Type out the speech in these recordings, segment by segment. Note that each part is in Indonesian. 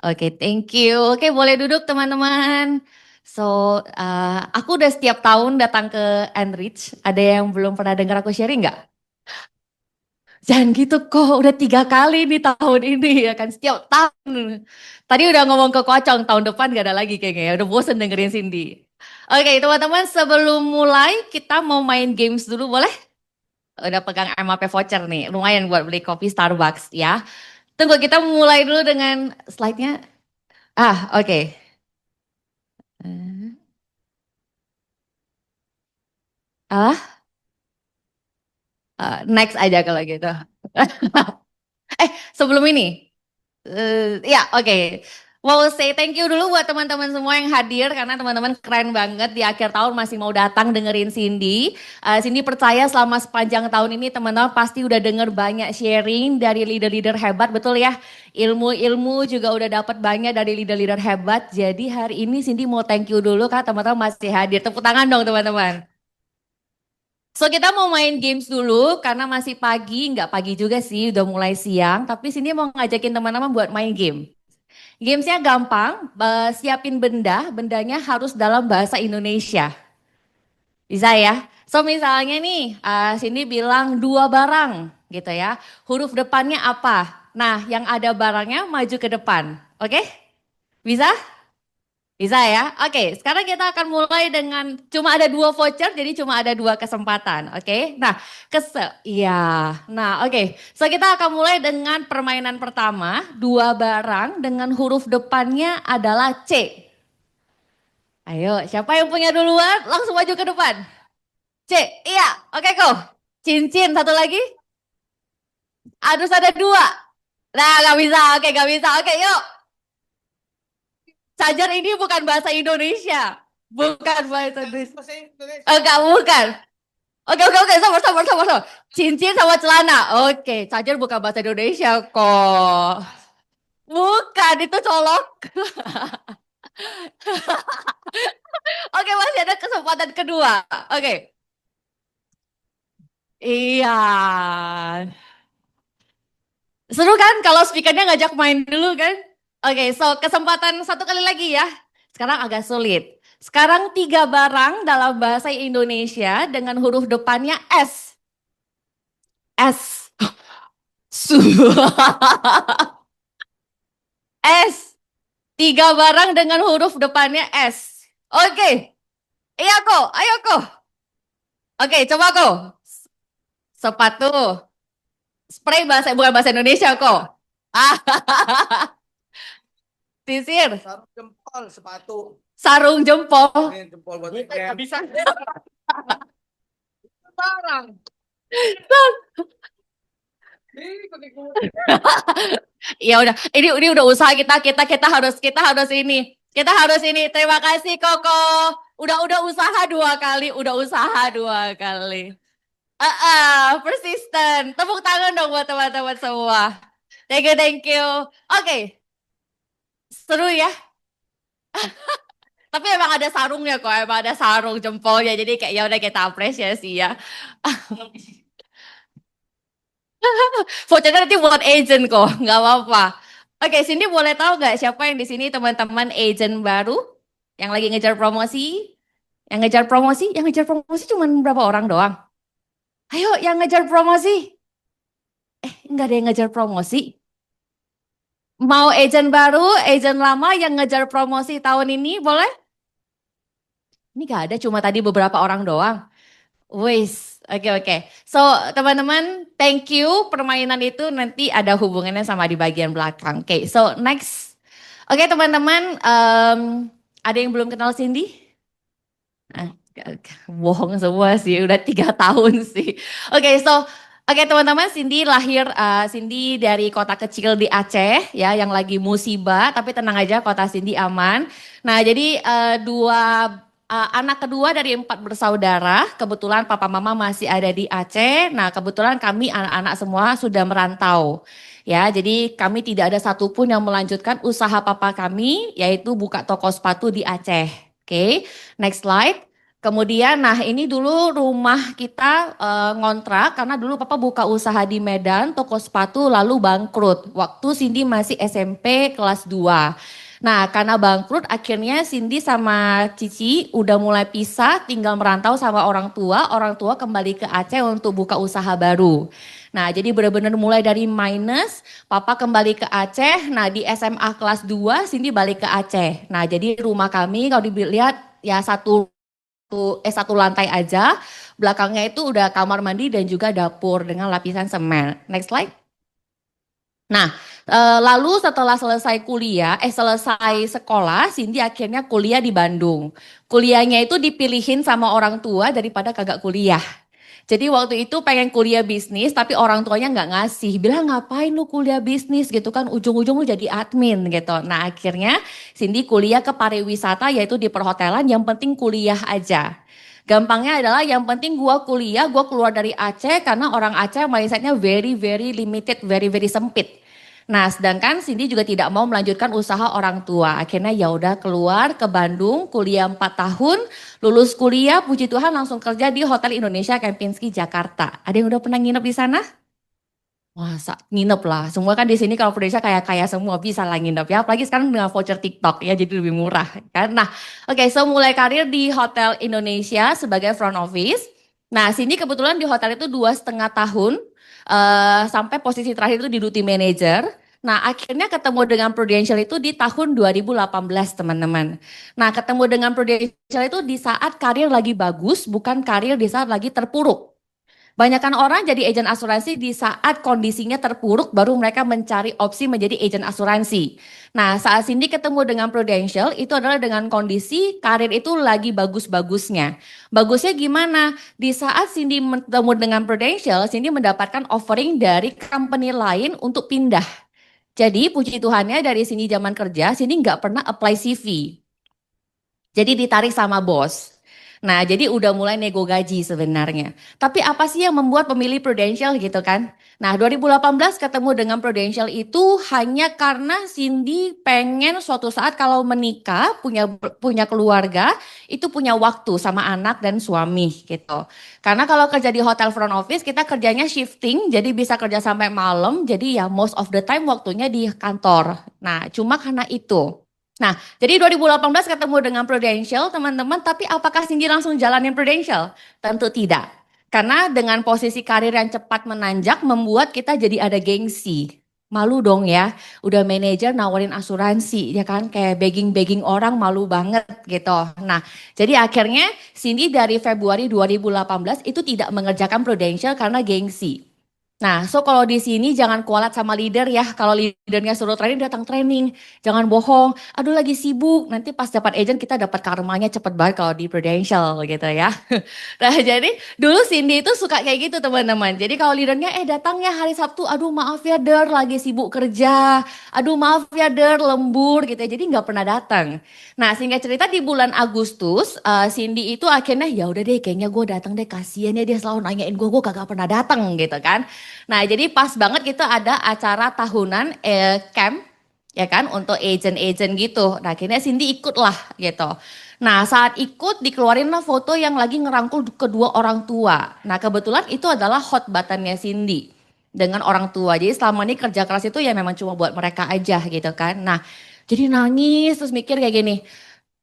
Oke, thank you. Oke, boleh duduk teman-teman. So, aku udah setiap tahun datang ke Enrich. Ada yang belum pernah dengar aku sharing nggak? Jangan gitu kok, udah 3 kali nih tahun ini ya kan, setiap tahun. Tadi udah ngomong ke Kocong, tahun depan gak ada lagi kayaknya ya, udah bosen dengerin Cindy. Oke teman-teman, sebelum mulai kita mau main games dulu boleh? Udah pegang MAP voucher nih, lumayan buat beli kopi Starbucks ya. Tunggu kita mulai dulu dengan slide-nya. Oke. Eh, Ah, next aja kalau gitu. Sebelum ini. Ya, oke. Mau say thank you dulu buat teman-teman semua yang hadir karena teman-teman keren banget di akhir tahun masih mau datang dengerin Cindy. Cindy percaya selama sepanjang tahun ini teman-teman pasti udah denger banyak sharing dari leader-leader hebat, betul ya? Ilmu-ilmu juga udah dapat banyak dari leader-leader hebat. Jadi hari ini Cindy mau thank you dulu karena teman-teman masih hadir. Tepuk tangan dong teman-teman. So kita mau main games dulu karena masih pagi, nggak pagi juga sih, udah mulai siang. Tapi sini mau ngajakin teman-teman buat main game. Gamesnya gampang, siapin benda, bendanya harus dalam bahasa Indonesia. Bisa ya? So misalnya nih, sini bilang dua barang gitu ya. Huruf depannya apa? Nah, yang ada barangnya maju ke depan. Oke? Bisa? Bisa ya? Oke, sekarang kita akan mulai dengan cuma ada 2 voucher, jadi cuma ada 2 kesempatan. Oke, nah, iya. Nah, oke. So kita akan mulai dengan permainan pertama, dua barang dengan huruf depannya adalah C. Ayo, siapa yang punya duluan? Langsung maju ke depan. C, iya. Oke, kok. Cincin, satu lagi. Harus ada 2. Nah, nggak bisa. Oke, nggak bisa. Oke, yuk. Cajar ini bukan bahasa Indonesia. Bukan bahasa Indonesia. Enggak, bukan. Oke, oke, oke, sabar, sabar, sabar, sabar. Cincin sama celana. Oke, charger bukan bahasa Indonesia kok. Bukan, itu colok. Oke, masih ada kesempatan kedua. Oke. Iya. Seru kan kalau speakernya ngajak main dulu kan? Oke, so kesempatan satu kali lagi ya. Sekarang agak sulit. Sekarang 3 barang dalam bahasa Indonesia dengan huruf depannya S. S. S. 3 barang dengan huruf depannya S. Oke. Iya kok, ayo kok. Oke, coba kok. Sepatu. Spray bahasa bukan bahasa Indonesia kok. Ah, sisir. Sarung jempol sepatu. Sarung jempol. Ini jempol buat weekend. Bisa. Barang. Ya udah, ini udah usaha kita harus ini. Terima kasih Koko. Udah usaha 2 kali, udah usaha 2 kali. Persisten. Tepuk tangan dong buat teman-teman semua. Thank you, thank you. Oke, seru ya. Tapi emang ada sarungnya kok, emang ada sarung jempolnya. Jadi kayak ya udah kita apresiasi ya. Vouchernya nanti buat agent kok, nggak apa-apa. Oke, sini boleh tahu nggak siapa yang di sini teman-teman agent baru yang lagi ngejar promosi? Yang ngejar promosi cuma berapa orang doang? Ayo, yang ngejar promosi. Nggak ada yang ngejar promosi. Mau agent baru, agent lama yang ngejar promosi tahun ini boleh? Ini nggak ada, cuma tadi beberapa orang doang. Wis, oke oke. So teman-teman, thank you. Permainan itu nanti ada hubungannya sama di bagian belakang. Oke, so next. Oke teman-teman, ada yang belum kenal Cindy? Ah, Bohong semua sih, udah 3 tahun sih. Oke, so oke teman-teman, Cindy dari kota kecil di Aceh ya, yang lagi musibah. Tapi tenang aja, kota Cindy aman. Nah, jadi anak kedua dari 4 bersaudara, kebetulan papa mama masih ada di Aceh. Nah, kebetulan kami anak-anak semua sudah merantau. Ya, jadi kami tidak ada satupun yang melanjutkan usaha papa kami, yaitu buka toko sepatu di Aceh. Oke, next slide. Kemudian, nah ini dulu rumah kita ngontrak karena dulu papa buka usaha di Medan, toko sepatu lalu bangkrut. Waktu Cindy masih SMP kelas 2. Nah karena bangkrut akhirnya Cindy sama Cici udah mulai pisah, tinggal merantau sama orang tua kembali ke Aceh untuk buka usaha baru. Nah jadi benar-benar mulai dari minus, papa kembali ke Aceh, nah di SMA kelas 2 Cindy balik ke Aceh. Nah jadi rumah kami kalau dilihat ya satu lantai aja, belakangnya itu udah kamar mandi dan juga dapur dengan lapisan semen. Next slide. Nah, lalu setelah selesai sekolah, Cindy akhirnya kuliah di Bandung. Kuliahnya itu dipilihin sama orang tua daripada kagak kuliah. Jadi waktu itu pengen kuliah bisnis, tapi orang tuanya nggak ngasih. Bilang ngapain lu kuliah bisnis gitu kan, ujung-ujung lu jadi admin gitu. Nah akhirnya Cindy kuliah ke pariwisata yaitu di perhotelan, yang penting kuliah aja. Gampangnya adalah yang penting gua kuliah, gua keluar dari Aceh karena orang Aceh mindsetnya very very limited, very very sempit. Nah, sedangkan Cindy juga tidak mau melanjutkan usaha orang tua. Akhirnya ya udah keluar ke Bandung, kuliah 4 tahun, lulus kuliah, puji Tuhan langsung kerja di Hotel Indonesia Kempinski Jakarta. Ada yang udah pernah nginep di sana? Masa nginep lah. Semua kan di sini kalau Indonesia kayak kaya semua bisa lah nginep ya. Apalagi sekarang dengan voucher TikTok ya jadi lebih murah kan. Nah, oke, so mulai karir di Hotel Indonesia sebagai front office. Nah, sini kebetulan di hotel itu 2,5 tahun sampai posisi terakhir itu di duty manager. Nah, akhirnya ketemu dengan Prudential itu di tahun 2018, teman-teman. Nah, ketemu dengan Prudential itu di saat karir lagi bagus, bukan karir di saat lagi terpuruk. Banyakan orang jadi agen asuransi di saat kondisinya terpuruk baru mereka mencari opsi menjadi agen asuransi. Nah, saat Cindy ketemu dengan Prudential itu adalah dengan kondisi karir itu lagi bagus-bagusnya. Bagusnya gimana? Di saat Cindy bertemu dengan Prudential, Cindy mendapatkan offering dari company lain untuk pindah. Jadi puji Tuhannya dari sini zaman kerja, Cindy nggak pernah apply CV. Jadi ditarik sama bos. Nah, jadi udah mulai nego gaji sebenarnya. Tapi apa sih yang membuat pemilih Prudential gitu kan? Nah, 2018 ketemu dengan Prudential itu hanya karena Cindy pengen suatu saat kalau menikah, punya keluarga, itu punya waktu sama anak dan suami gitu. Karena kalau kerja di hotel front office, kita kerjanya shifting, jadi bisa kerja sampai malam, jadi ya most of the time waktunya di kantor. Nah, cuma karena itu. Nah, jadi 2018 ketemu dengan Prudential, teman-teman, tapi apakah Cindy langsung jalanin Prudential? Tentu tidak. Karena dengan posisi karir yang cepat menanjak membuat kita jadi ada gengsi. Malu dong ya, udah manajer nawarin asuransi ya kan, kayak begging-begging orang malu banget gitu. Nah, jadi akhirnya Cindy dari Februari 2018 itu tidak mengerjakan Prudential karena gengsi. Nah, so kalau di sini jangan kualat sama leader ya. Kalau leadernya suruh training, datang training. Jangan bohong. Aduh lagi sibuk. Nanti pas dapat agent kita dapat karmanya cepet banget kalau di Prudential gitu ya. Nah, jadi dulu Cindy itu suka kayak gitu teman-teman. Jadi kalau leadernya datang ya hari Sabtu. Aduh maaf ya Der lagi sibuk kerja. Aduh maaf ya Der lembur gitu ya. Jadi nggak pernah datang. Nah, singkat cerita di bulan Agustus, Cindy itu akhirnya ya udah deh, kayaknya gue datang deh, kasihan ya dia selalu nanyain gue kagak pernah datang gitu kan. Nah, jadi pas banget kita ada acara tahunan camp ya kan untuk agent-agent gitu. Nah, akhirnya Cindy ikut lah gitu. Nah, saat ikut dikeluarin lah foto yang lagi ngerangkul kedua orang tua. Nah, kebetulan itu adalah hot buttonnya Cindy dengan orang tua. Jadi selama ini kerja keras itu ya memang cuma buat mereka aja gitu kan. Nah, jadi nangis terus mikir kayak gini.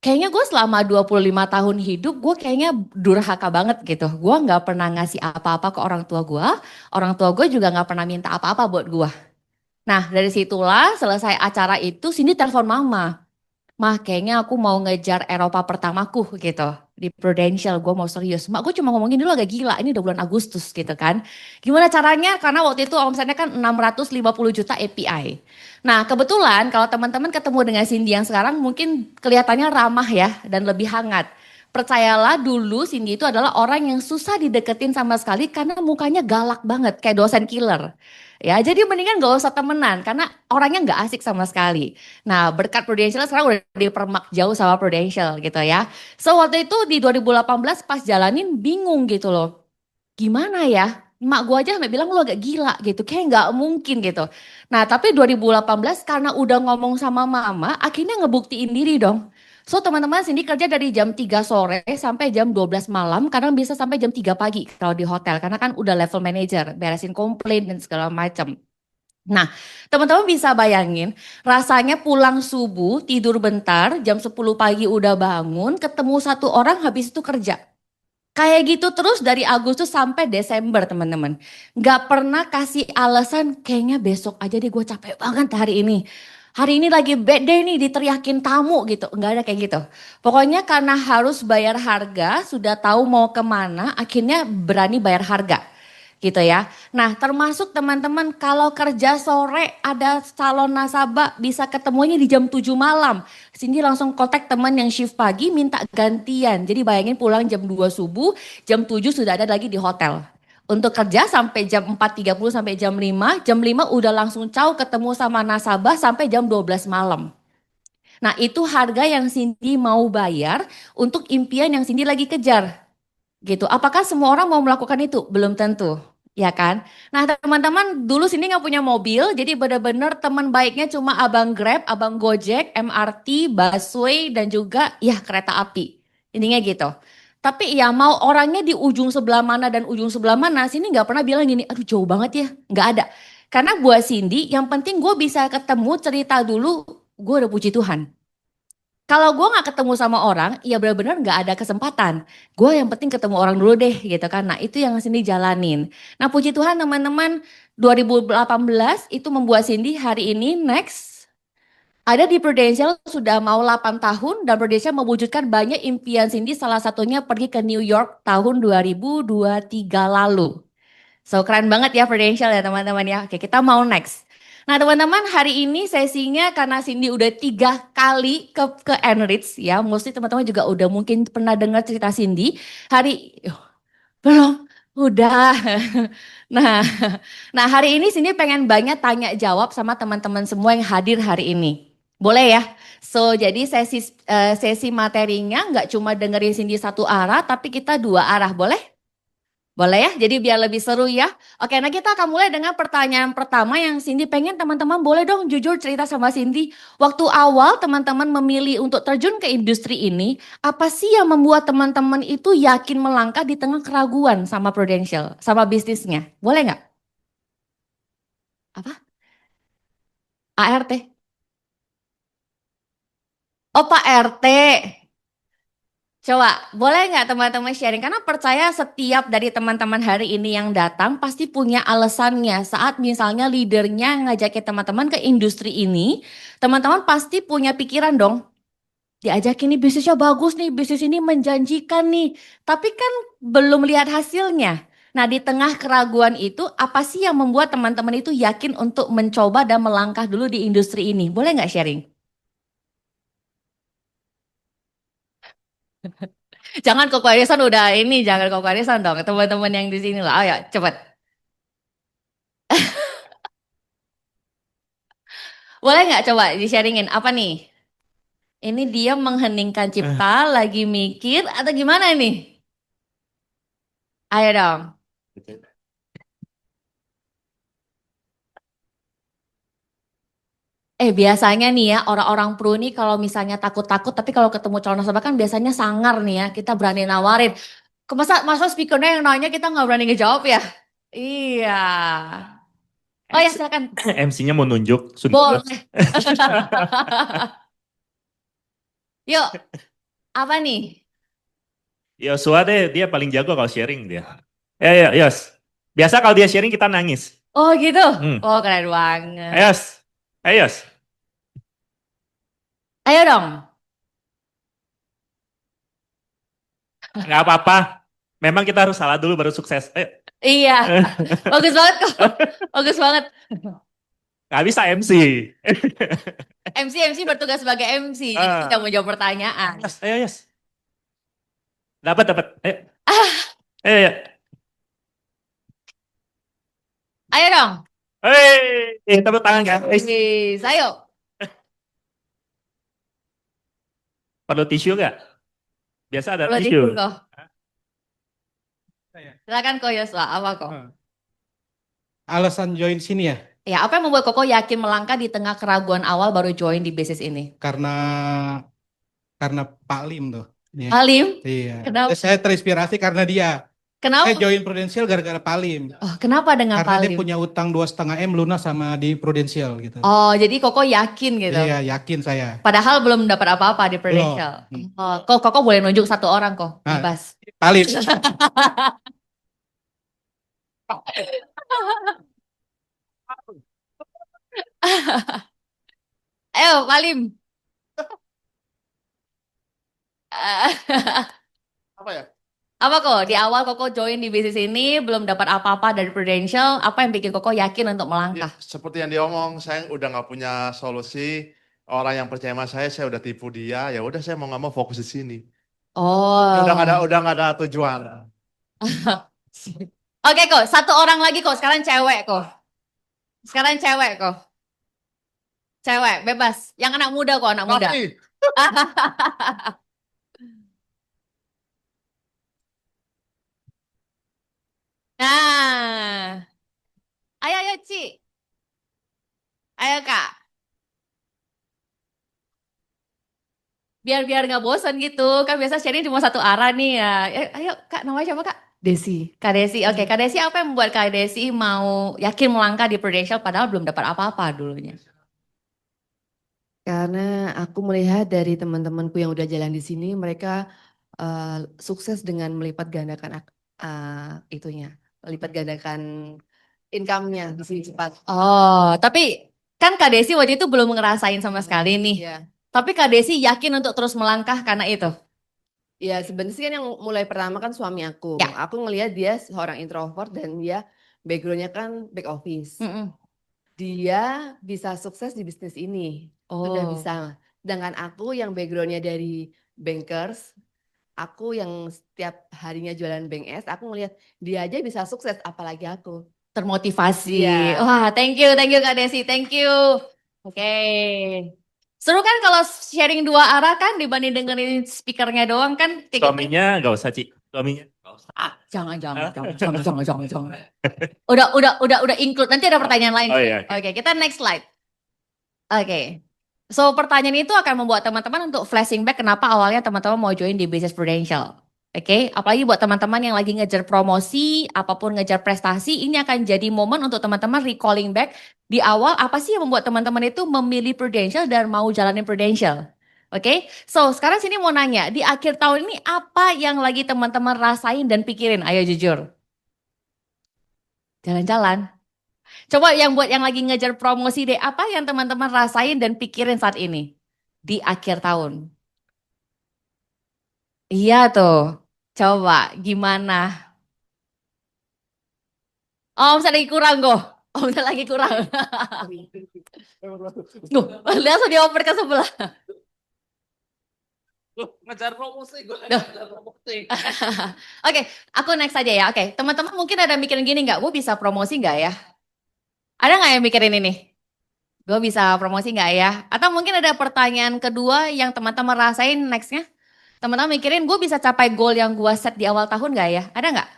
Kayaknya gue selama 25 tahun hidup gue kayaknya durhaka banget gitu. Gue nggak pernah ngasih apa-apa ke orang tua gue. Orang tua gue juga nggak pernah minta apa-apa buat gue. Nah dari situlah selesai acara itu Cindy telepon mama. Mah kayaknya aku mau ngejar Eropa pertamaku gitu. Di Prudential gue mau serius. Mak gue cuma ngomongin dulu agak gila. Ini udah bulan Agustus gitu kan. Gimana caranya? Karena waktu itu omsetnya kan 650 juta API. Nah kebetulan kalau teman-teman ketemu dengan Cindy yang sekarang mungkin kelihatannya ramah ya dan lebih hangat. Percayalah dulu Cindy itu adalah orang yang susah dideketin sama sekali karena mukanya galak banget kayak dosen killer. Ya jadi mendingan gak usah temenan karena orangnya gak asik sama sekali. Nah berkat Prudential sekarang udah dipermak jauh sama Prudential gitu ya. So waktu itu di 2018 pas jalanin bingung gitu loh. Gimana ya? Mak gue aja sampai bilang lu agak gila gitu. Kayak nggak mungkin gitu. Nah tapi 2018 karena udah ngomong sama mama akhirnya ngebuktiin diri dong. So teman-teman Cindy kerja dari jam 3 sore sampai jam 12 malam, kadang bisa sampai jam 3 pagi kalau di hotel. Karena kan udah level manager, beresin komplain dan segala macam. Nah, teman-teman bisa bayangin rasanya pulang subuh, tidur bentar, jam 10 pagi udah bangun, ketemu satu orang habis itu kerja. Kayak gitu terus dari Agustus sampai Desember teman-teman. Nggak pernah kasih alasan kayaknya besok aja deh gue capek banget hari ini. Hari ini lagi bad day nih diteriakin tamu gitu. Nggak ada kayak gitu. Pokoknya karena harus bayar harga, sudah tahu mau kemana, akhirnya berani bayar harga gitu ya. Nah, termasuk teman-teman kalau kerja sore ada calon nasabah bisa ketemunya di jam 7 malam. Cindy langsung kontak teman yang shift pagi minta gantian. Jadi bayangin pulang jam 2 subuh, jam 7 sudah ada lagi di hotel. Untuk kerja sampai jam 4.30 sampai jam 5 udah langsung caw ketemu sama nasabah sampai jam 12 malam. Nah, itu harga yang Cindy mau bayar untuk impian yang Cindy lagi kejar gitu. Apakah semua orang mau melakukan itu? Belum tentu, ya kan? Nah, teman-teman, dulu sini nggak punya mobil, jadi benar-benar teman baiknya cuma abang Grab, abang Gojek, MRT, busway, dan juga ya kereta api. Intinya gitu. Tapi ya mau orangnya di ujung sebelah mana dan ujung sebelah mana, sini nggak pernah bilang gini, aduh jauh banget ya, nggak ada. Karena buat Cindy, yang penting gue bisa ketemu cerita dulu, gue udah puji Tuhan. Kalau gue nggak ketemu sama orang, ya benar-benar nggak ada kesempatan. Gue yang penting ketemu orang dulu deh gitu kan. Nah itu yang Cindy jalanin. Nah puji Tuhan teman-teman 2018 itu membuat Cindy hari ini next ada di Prudential sudah mau 8 tahun dan Prudential mewujudkan banyak impian Cindy salah satunya pergi ke New York tahun 2023 lalu. So keren banget ya Prudential ya teman-teman ya. Oke kita mau next. Nah teman-teman hari ini sesinya karena Cindy udah 3 kali ke Enrich ya. Mostly teman-teman juga udah mungkin pernah dengar cerita Cindy. Belum, udah. Nah, nah hari ini Cindy pengen banyak tanya jawab sama teman-teman semua yang hadir hari ini. Boleh ya? So jadi sesi materinya nggak cuma dengerin Cindy satu arah tapi kita 2 arah. Boleh? Boleh ya, jadi biar lebih seru ya. Oke, nah kita akan mulai dengan pertanyaan pertama yang Cindy pengen teman-teman boleh dong jujur cerita sama Cindy. Waktu awal teman-teman memilih untuk terjun ke industri ini, apa sih yang membuat teman-teman itu yakin melangkah di tengah keraguan sama Prudential, sama bisnisnya? Boleh nggak? Apa? ART? Oh Pak RT. Coba, boleh nggak teman-teman sharing? Karena percaya setiap dari teman-teman hari ini yang datang pasti punya alasannya. Saat misalnya leadernya ngajakin teman-teman ke industri ini, teman-teman pasti punya pikiran dong. Diajakin nih bisnisnya bagus nih, bisnis ini menjanjikan nih. Tapi kan belum lihat hasilnya. Nah di tengah keraguan itu, apa sih yang membuat teman-teman itu yakin untuk mencoba dan melangkah dulu di industri ini? Boleh nggak sharing? Jangan Koko Arisan udah ini, jangan Koko Arisan dong. Teman-teman yang di sini lah, ayo cepet. Boleh nggak coba di-sharingin apa nih? Ini dia mengheningkan cipta, lagi mikir atau gimana nih? Ayo dong. Biasanya nih ya orang-orang pro nih kalau misalnya takut-takut tapi kalau ketemu calon nasabah kan biasanya sangar nih ya. Kita berani nawarin. Masa speakernya yang nanya kita nggak berani ngejawab ya? Iya. Oh ya silakan. MC-nya mau nunjuk sudah. Boleh. Yuk, apa nih? Yosua deh, dia paling jago kalau sharing dia. Ya, ya, Yos. Biasa kalau dia sharing kita nangis. Oh gitu? Hmm. Oh keren banget. Yos, ayo Yos. Ayo dong. Nggak apa-apa. Memang kita harus salah dulu baru sukses. Ayo. Iya, bagus banget kok. Bagus banget. Nggak bisa MC. MC bertugas sebagai MC, jadi tidak mau jawab pertanyaan. Yos, ayo Yos. Dapat, dapat. Ayo. Ah, Ayo, ayo. ayo dong. Hei, tepuk tangan kan? Wis, ayo. Perlu tisu nggak? Biasa ada Perlu tisu. tisu kok. Silakan kok Yoswa, apa kok? Alasan join sini ya, Ya, apa yang membuat Koko yakin melangkah di tengah keraguan awal baru join di bisnis ini? karena karena Pak Lim tuh. Iya. Halim, Iya. kenapa? Saya terinspirasi karena dia. Kenapa? Saya join Prudential gara-gara Pak Lim. Oh, kenapa dengan Karena dia Halim? punya utang 2,5 M lunas sama di Prudential gitu. Oh, jadi Koko yakin gitu. Iya, yakin saya. Padahal belum dapat apa-apa di Belum. Prudential. Oh, Koko boleh nunjuk satu orang kok, Nah, bebas. Pak Lim. Ayo, Halim. Apa ya? Apa kok di awal Koko join di bisnis ini belum dapat apa-apa dari Prudential, apa yang bikin Koko yakin untuk Ya, melangkah? seperti yang diomong, saya udah nggak punya solusi. Orang yang percaya sama saya udah tipu dia. Ya udah, saya mau nggak mau fokus di sini. Oh. Udah nggak ada tujuan. Oke kok, satu orang lagi kok, sekarang cewek kok. Sekarang cewek kok. Cewek, bebas. Yang anak muda kok, anak muda. Tapi, Nah, ayo Ci. Ayo Kak. Biar nggak bosan gitu. Kan biasa sharing cuma satu arah nih ya. Ayo Kak, namanya siapa Kak? Desi. Kak Desi. Oke, Kak Desi apa yang membuat Kak Desi mau yakin melangkah di Prudential padahal belum dapat apa-apa dulunya? Karena aku melihat dari teman-temanku yang udah jalan di sini, mereka sukses dengan melipat gandakan itunya, melipat gandakan income-nya di sini cepat. Oh, tapi kan Kak Desi waktu itu belum ngerasain sama sekali nih. Ya, Tapi Kak Desi yakin untuk terus melangkah karena itu. ya sebenarnya sih kan yang mulai pertama kan suami aku. Ya. Aku ngelihat dia seorang introvert dan dia background-nya kan back office. Mm-mm. Dia bisa sukses di bisnis ini, sudah Oh. bisa. Sedangkan aku yang background-nya dari bankers, aku yang setiap harinya jualan bank es, aku ngelihat dia aja bisa sukses, apalagi aku. Termotivasi. Iya. Wah, thank you Kak Desi, thank you. Oke. Seru kan kalau sharing dua arah kan dibanding dengerin speakernya doang kan? Kayak gitu. Suaminya nggak usah, Ci. Suaminya nggak usah. Jangan. Udah include. Nanti ada pertanyaan lain. Oh iya. Oke, kita next slide. Oke. So pertanyaan itu akan membuat teman-teman untuk flashing back kenapa awalnya teman-teman mau join di Business Prudential. Oke, apalagi buat teman-teman yang lagi ngejar promosi, apapun ngejar prestasi, ini akan jadi momen untuk teman-teman recalling back di awal apa sih yang membuat teman-teman itu memilih Prudential dan mau jalanin Prudential. Oke, so sekarang sini mau nanya, di akhir tahun ini apa yang lagi teman-teman rasain dan pikirin? Ayo jujur. Jalan-jalan. Coba yang buat yang lagi ngejar promosi deh, apa yang teman-teman rasain dan pikirin saat ini di akhir tahun? Iya tuh, coba gimana? Oh, misalnya lagi kurang kok. Oh, misalnya lagi kurang. Duh, langsung dioper ke sebelah. ngejar promosi, gue Duh. Oke, aku next aja ya. Oke, teman-teman mungkin ada mikirin gini nggak? Gue bisa promosi nggak ya? Ada nggak yang mikirin ini? Gue bisa promosi nggak ya? Atau mungkin ada pertanyaan kedua yang teman-teman rasain nextnya? Teman-teman mikirin gue bisa capai goal yang gue set di awal tahun nggak ya? Ada nggak?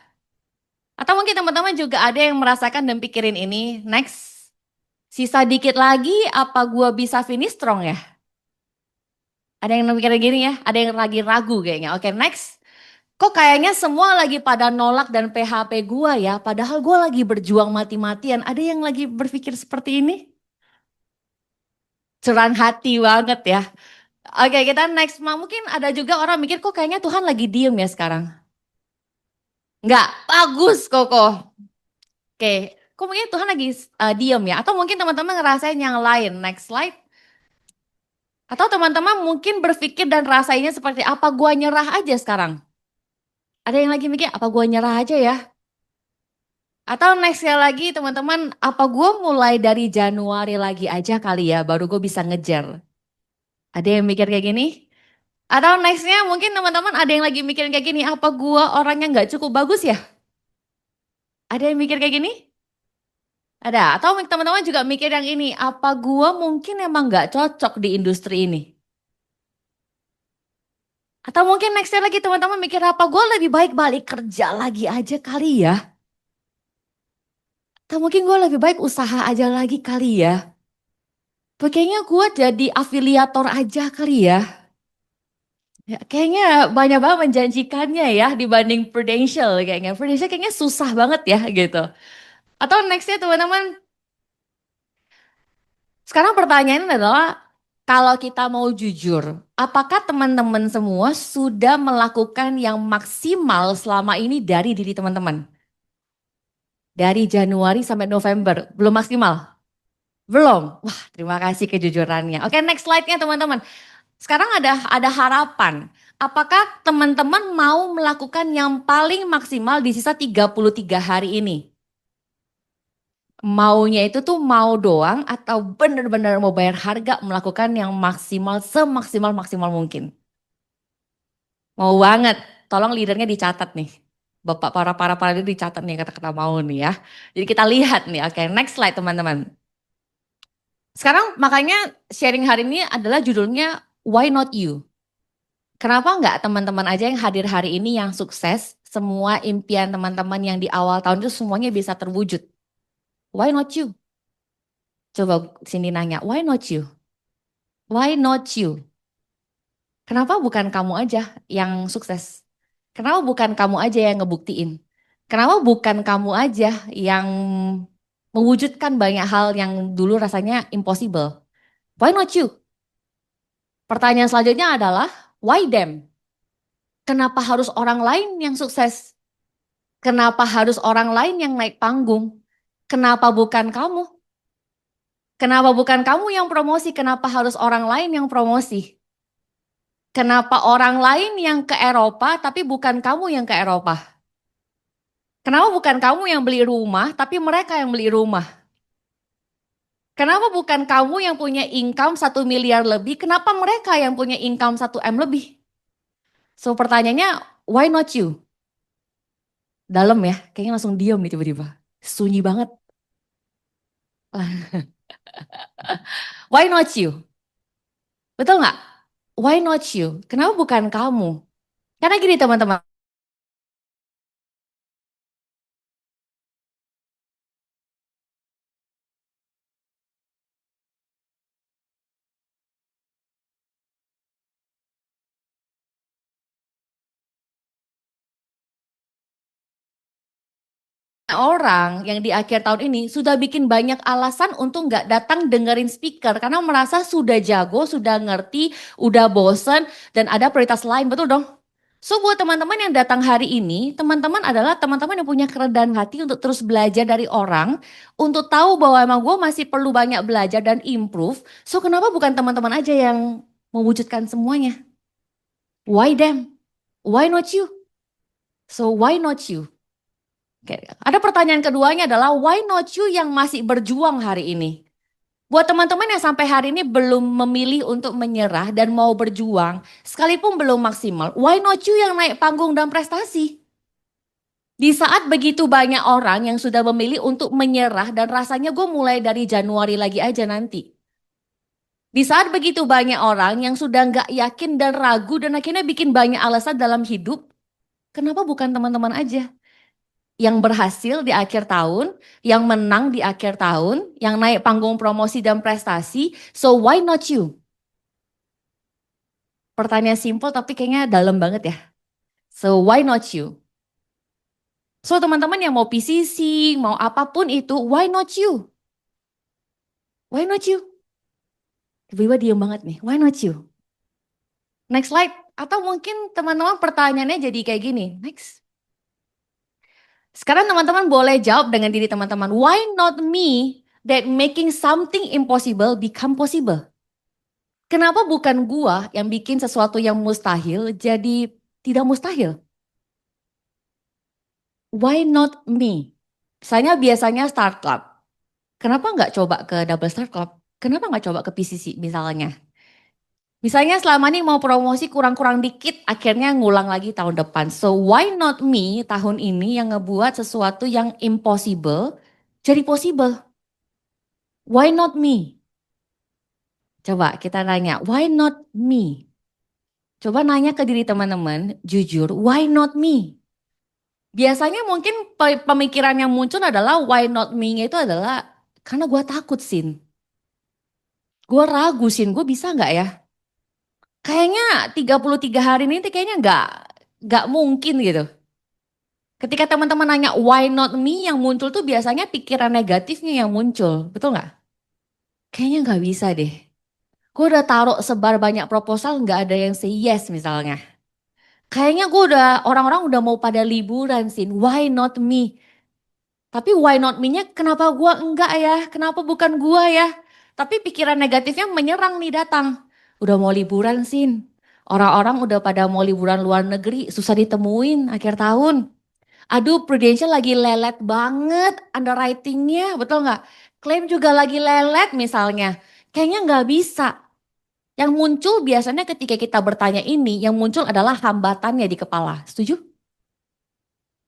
Atau mungkin teman-teman juga ada yang merasakan dan pikirin ini, next, sisa dikit lagi apa gue bisa finish strong ya? Ada yang mikirin gini ya? Ada yang lagi ragu kayaknya. Oke, next. Kok kayaknya semua lagi pada nolak dan PHP gue ya? Padahal gue lagi berjuang mati-matian. Ada yang lagi berpikir seperti ini? Curahan hati banget ya. Oke, kita next. Mungkin ada juga orang mikir kok kayaknya Tuhan lagi diem ya sekarang. Enggak, bagus Koko. Oke, kok mungkin Tuhan lagi diem ya? Atau mungkin teman-teman ngerasain yang lain. Next slide. Atau teman-teman mungkin berpikir dan rasainya seperti apa gua nyerah aja sekarang. Ada yang lagi mikir apa gua nyerah aja ya? Atau next sekali lagi teman-teman apa gua mulai dari Januari lagi aja kali ya baru gue bisa ngejar. Ada yang mikir kayak gini? Atau nextnya mungkin teman-teman ada yang lagi mikirin kayak gini, apa gua orangnya nggak cukup bagus ya? Ada yang mikir kayak gini? Ada. Atau teman-teman juga mikir yang ini, apa gua mungkin emang nggak cocok di industri ini? Atau mungkin nextnya lagi teman-teman mikir apa gua lebih baik balik kerja lagi aja kali ya? Atau mungkin gua lebih baik usaha aja lagi kali ya? Kayaknya gua jadi afiliator aja kali ya? Ya, kayaknya banyak banget menjanjikannya ya dibanding Prudential kayaknya. Prudential kayaknya susah banget ya gitu. Atau nextnya teman-teman, sekarang pertanyaannya adalah kalau kita mau jujur, apakah teman-teman semua sudah melakukan yang maksimal selama ini dari diri teman-teman? Dari Januari sampai November, belum maksimal? Belum? Wah, terima kasih kejujurannya. Oke, next slide-nya teman-teman. Sekarang ada harapan. Apakah teman-teman mau melakukan yang paling maksimal di sisa 33 hari ini? Maunya itu tuh mau doang atau benar-benar mau bayar harga melakukan yang maksimal semaksimal mungkin. Mau banget. Tolong leadernya dicatat nih. Bapak para leader dicatat nih kata-kata mau nih ya. Jadi kita lihat nih. Oke, next slide teman-teman. Sekarang makanya sharing hari ini adalah judulnya Why Not You? Kenapa nggak teman-teman aja yang hadir hari ini yang sukses, semua impian teman-teman yang di awal tahun itu semuanya bisa terwujud? Why not you? Coba sini nanya, why not you? Why not you? Kenapa bukan kamu aja yang sukses? Kenapa bukan kamu aja yang ngebuktiin? Kenapa bukan kamu aja yang mewujudkan banyak hal yang dulu rasanya impossible? Why not you? Pertanyaan selanjutnya adalah, why them? Kenapa harus orang lain yang sukses? Kenapa harus orang lain yang naik panggung? Kenapa bukan kamu? Kenapa bukan kamu yang promosi? Kenapa harus orang lain yang promosi? Kenapa orang lain yang ke Eropa tapi bukan kamu yang ke Eropa? Kenapa bukan kamu yang beli rumah tapi mereka yang beli rumah? Kenapa bukan kamu yang punya income 1 miliar lebih? Kenapa mereka yang punya income 1 M lebih? So pertanyaannya, why not you? Dalam ya, kayaknya langsung diam nih tiba-tiba. Sunyi banget. Why not you? Betul nggak? Why not you? Kenapa bukan kamu? Karena gini teman-teman. Orang yang di akhir tahun ini sudah bikin banyak alasan untuk nggak datang dengerin speaker karena merasa sudah jago, sudah ngerti, udah bosen, dan ada prioritas lain, betul dong? So buat teman-teman yang datang hari ini, teman-teman adalah teman-teman yang punya kerendahan hati untuk terus belajar dari orang, untuk tahu bahwa emang gue masih perlu banyak belajar dan improve. So kenapa bukan teman-teman aja yang mewujudkan semuanya? Why them? Why not you? So why not you? Oke, ada pertanyaan keduanya adalah why not you yang masih berjuang hari ini? Buat teman-teman yang sampai hari ini belum memilih untuk menyerah dan mau berjuang, sekalipun belum maksimal, why not you yang naik panggung dan prestasi? Di saat begitu banyak orang yang sudah memilih untuk menyerah dan rasanya gue mulai dari Januari lagi aja nanti. Di saat begitu banyak orang yang sudah nggak yakin dan ragu dan akhirnya bikin banyak alasan dalam hidup, kenapa bukan teman-teman aja yang berhasil di akhir tahun, yang menang di akhir tahun, yang naik panggung promosi dan prestasi, so why not you? Pertanyaan simple tapi kayaknya dalam banget ya. So why not you? So teman-teman yang mau PCC, mau apapun itu, why not you? Why not you? Tiba-tiba diem banget nih, why not you? Next slide. Atau mungkin teman-teman pertanyaannya jadi kayak gini, next. Sekarang teman-teman boleh jawab dengan diri teman-teman, why not me that making something impossible become possible? Kenapa bukan gua yang bikin sesuatu yang mustahil jadi tidak mustahil? Why not me? Saya biasanya Start Club. Kenapa nggak coba ke Double Start Club? Kenapa nggak coba ke PCC misalnya? Misalnya selama ini mau promosi kurang-kurang dikit, akhirnya ngulang lagi tahun depan. So why not me tahun ini yang ngebuat sesuatu yang impossible jadi possible? Why not me? Coba kita nanya, why not me? Coba nanya ke diri teman-teman, jujur, why not me? Biasanya mungkin pemikiran yang muncul adalah why not me itu adalah karena gue takut Sin. Gue ragu Sin, gue bisa nggak ya? Kayaknya 33 hari ini kayaknya nggak mungkin gitu. Ketika teman-teman nanya why not me, yang muncul tuh biasanya pikiran negatifnya yang muncul, betul nggak? Kayaknya nggak bisa deh. Gue udah taruh sebar banyak proposal, nggak ada yang say yes misalnya. Kayaknya orang-orang udah mau pada liburan sih. Why not me? Tapi why not me-nya kenapa gue enggak ya? Kenapa bukan gue ya? Tapi pikiran negatifnya menyerang nih datang. Udah mau liburan sih. Orang-orang udah pada mau liburan luar negeri, susah ditemuin akhir tahun. Aduh, Prudential lagi lelet banget underwriting-nya, betul nggak? Klaim juga lagi lelet misalnya. Kayaknya nggak bisa. Yang muncul biasanya ketika kita bertanya ini, yang muncul adalah hambatannya di kepala. Setuju?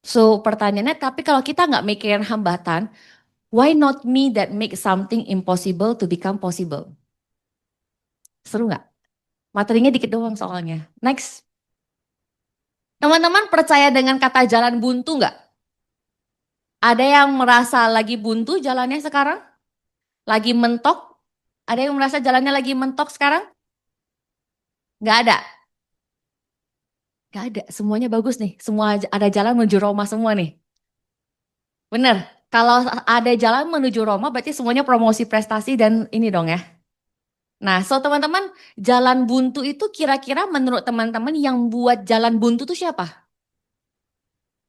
So pertanyaannya, tapi kalau kita nggak mikirin hambatan, why not me that make something impossible to become possible? Seru nggak? Materinya dikit doang soalnya. Next. Teman-teman percaya dengan kata jalan buntu nggak? Ada yang merasa lagi buntu jalannya sekarang? Lagi mentok? Ada yang merasa jalannya lagi mentok sekarang? Nggak ada. Nggak ada. Semuanya bagus nih. Semua ada jalan menuju Roma semua nih. Bener. Kalau ada jalan menuju Roma berarti semuanya promosi prestasi dan ini dong ya. Nah, so teman-teman, jalan buntu itu kira-kira menurut teman-teman yang buat jalan buntu itu siapa?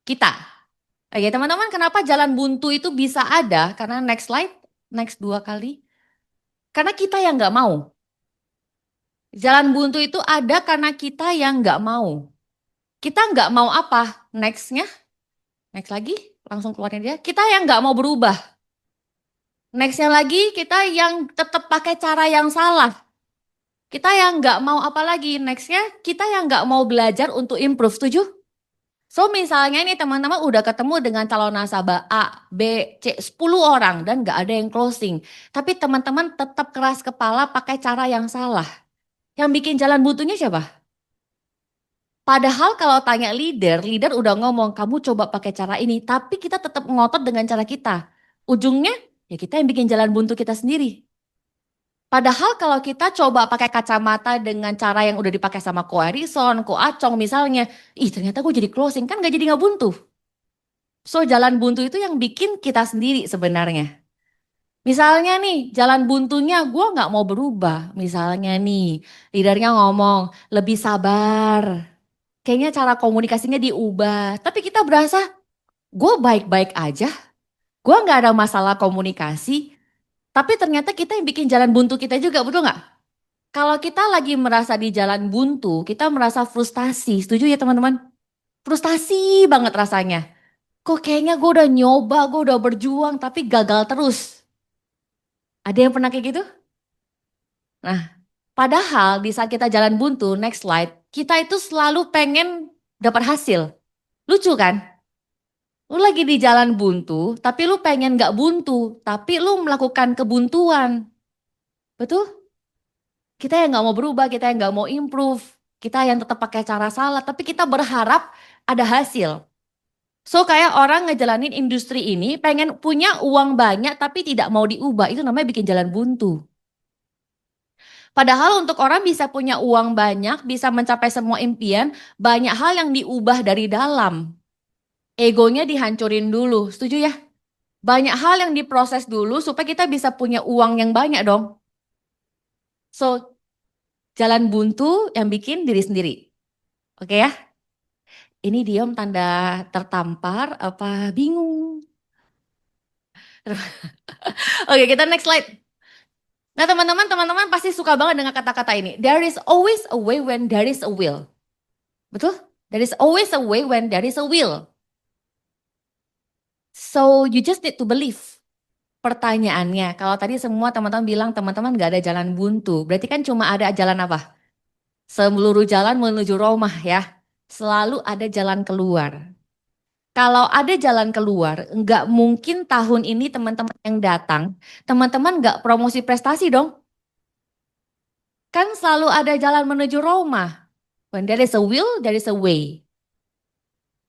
Kita. Oke, teman-teman, kenapa jalan buntu itu bisa ada? Karena next slide, next 2 kali. Karena kita yang nggak mau. Jalan buntu itu ada karena kita yang nggak mau. Kita nggak mau apa? Nextnya, next lagi, langsung keluarin dia. Kita yang nggak mau berubah. Nextnya lagi, kita yang tetap pakai cara yang salah. Kita yang nggak mau apa lagi? Nextnya, kita yang nggak mau belajar untuk improve. Setuju? So misalnya ini teman-teman udah ketemu dengan calon nasabah A, B, C, 10 orang dan nggak ada yang closing. Tapi teman-teman tetap keras kepala pakai cara yang salah. Yang bikin jalan buntunya siapa? Padahal kalau tanya leader udah ngomong kamu coba pakai cara ini. Tapi kita tetap ngotot dengan cara kita. Ujungnya ya kita yang bikin jalan buntu kita sendiri. Padahal kalau kita coba pakai kacamata dengan cara yang udah dipakai sama Ko Harrison, Ko Acong misalnya. Ih ternyata gue jadi closing kan gak jadi gak buntu. So jalan buntu itu yang bikin kita sendiri sebenarnya. Misalnya nih jalan buntunya gue gak mau berubah. Misalnya nih leadernya ngomong lebih sabar. Kayaknya cara komunikasinya diubah. Tapi kita berasa gue baik-baik aja. Gue gak ada masalah komunikasi. Tapi ternyata kita yang bikin jalan buntu kita juga, betul nggak? Kalau kita lagi merasa di jalan buntu, kita merasa frustasi. Setuju ya teman-teman? Frustasi banget rasanya. Kok kayaknya gue udah nyoba, gue udah berjuang, tapi gagal terus. Ada yang pernah kayak gitu? Nah, padahal di saat kita jalan buntu, next slide, kita itu selalu pengen dapat hasil. Lucu kan? Lu lagi di jalan buntu, tapi lu pengen gak buntu, tapi lu melakukan kebuntuan. Betul? Kita yang nggak mau berubah, kita yang nggak mau improve, kita yang tetap pakai cara salah, tapi kita berharap ada hasil. So kayak orang ngejalanin industri ini pengen punya uang banyak tapi tidak mau diubah, itu namanya bikin jalan buntu. Padahal untuk orang bisa punya uang banyak, bisa mencapai semua impian, banyak hal yang diubah dari dalam. Egonya dihancurin dulu, setuju ya? Banyak hal yang diproses dulu supaya kita bisa punya uang yang banyak dong. So jalan buntu yang bikin diri sendiri. Oke ya? Ini diem tanda tertampar apa bingung? Oke, kita next slide. Nah, teman-teman pasti suka banget dengan kata-kata ini. There is always a way when there is a will. Betul? There is always a way when there is a will. So you just need to believe. Pertanyaannya, kalau tadi semua teman-teman bilang teman-teman gak ada jalan buntu, berarti kan cuma ada jalan apa? Seluruh jalan menuju Roma ya. Selalu ada jalan keluar. Kalau ada jalan keluar, nggak mungkin tahun ini teman-teman yang datang, teman-teman nggak promosi prestasi dong. Kan selalu ada jalan menuju Roma. When there is a will, there is a way.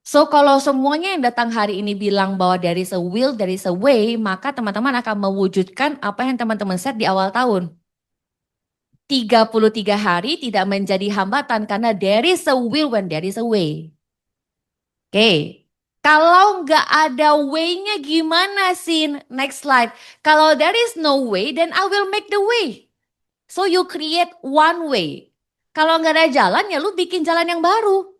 So kalau semuanya yang datang hari ini bilang bahwa there is a will, there is a way, maka teman-teman akan mewujudkan apa yang teman-teman set di awal tahun. 33 hari tidak menjadi hambatan karena there is a will when there is a way. Oke. Kalau nggak ada way-nya gimana sih? Next slide. Kalau there is no way, then I will make the way. So you create one way. Kalau nggak ada jalan, ya lu bikin jalan yang baru.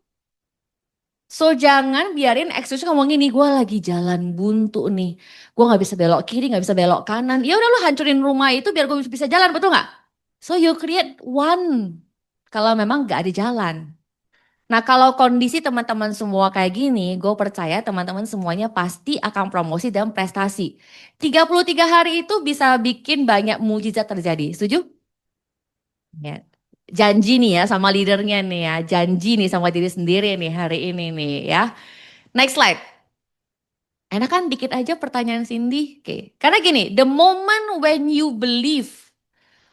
So jangan biarin excuse ngomong gini, gue lagi jalan buntu nih. Gue nggak bisa belok kiri, nggak bisa belok kanan. Ya udah lu hancurin rumah itu biar gue bisa jalan, betul nggak? So you create one. Kalau memang nggak ada jalan. Nah, kalau kondisi teman-teman semua kayak gini, gue percaya teman-teman semuanya pasti akan promosi dan prestasi. 33 hari itu bisa bikin banyak mujizat terjadi. Setuju? Ya. Janji nih ya sama leadernya nih ya. Janji nih sama diri sendiri nih hari ini nih ya. Next slide. Enak kan dikit aja pertanyaan Cindy? Oke. Karena gini, the moment when you believe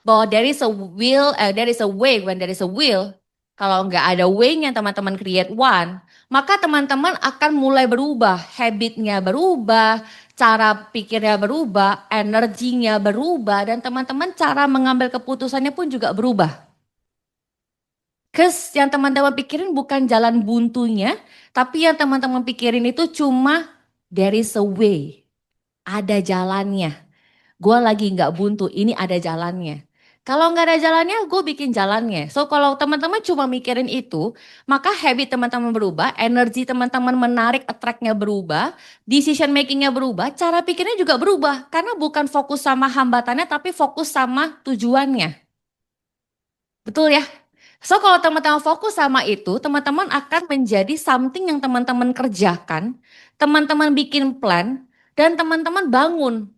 bahwa there is a will, there is a way when there is a will. Kalau nggak ada way-nya teman-teman create one, maka teman-teman akan mulai berubah, habitnya berubah, cara pikirnya berubah, energinya berubah, dan teman-teman cara mengambil keputusannya pun juga berubah. Yang teman-teman pikirin bukan jalan buntunya, tapi yang teman-teman pikirin itu cuma there is a way, ada jalannya. Gue lagi nggak buntu, ini ada jalannya. Kalau nggak ada jalannya, gue bikin jalannya. So kalau teman-teman cuma mikirin itu, maka habit teman-teman berubah, energi teman-teman menarik, attract-nya berubah, decision making-nya berubah, cara pikirnya juga berubah. Karena bukan fokus sama hambatannya, tapi fokus sama tujuannya. Betul ya? So kalau teman-teman fokus sama itu, teman-teman akan menjadi something yang teman-teman kerjakan, teman-teman bikin plan, dan teman-teman bangun.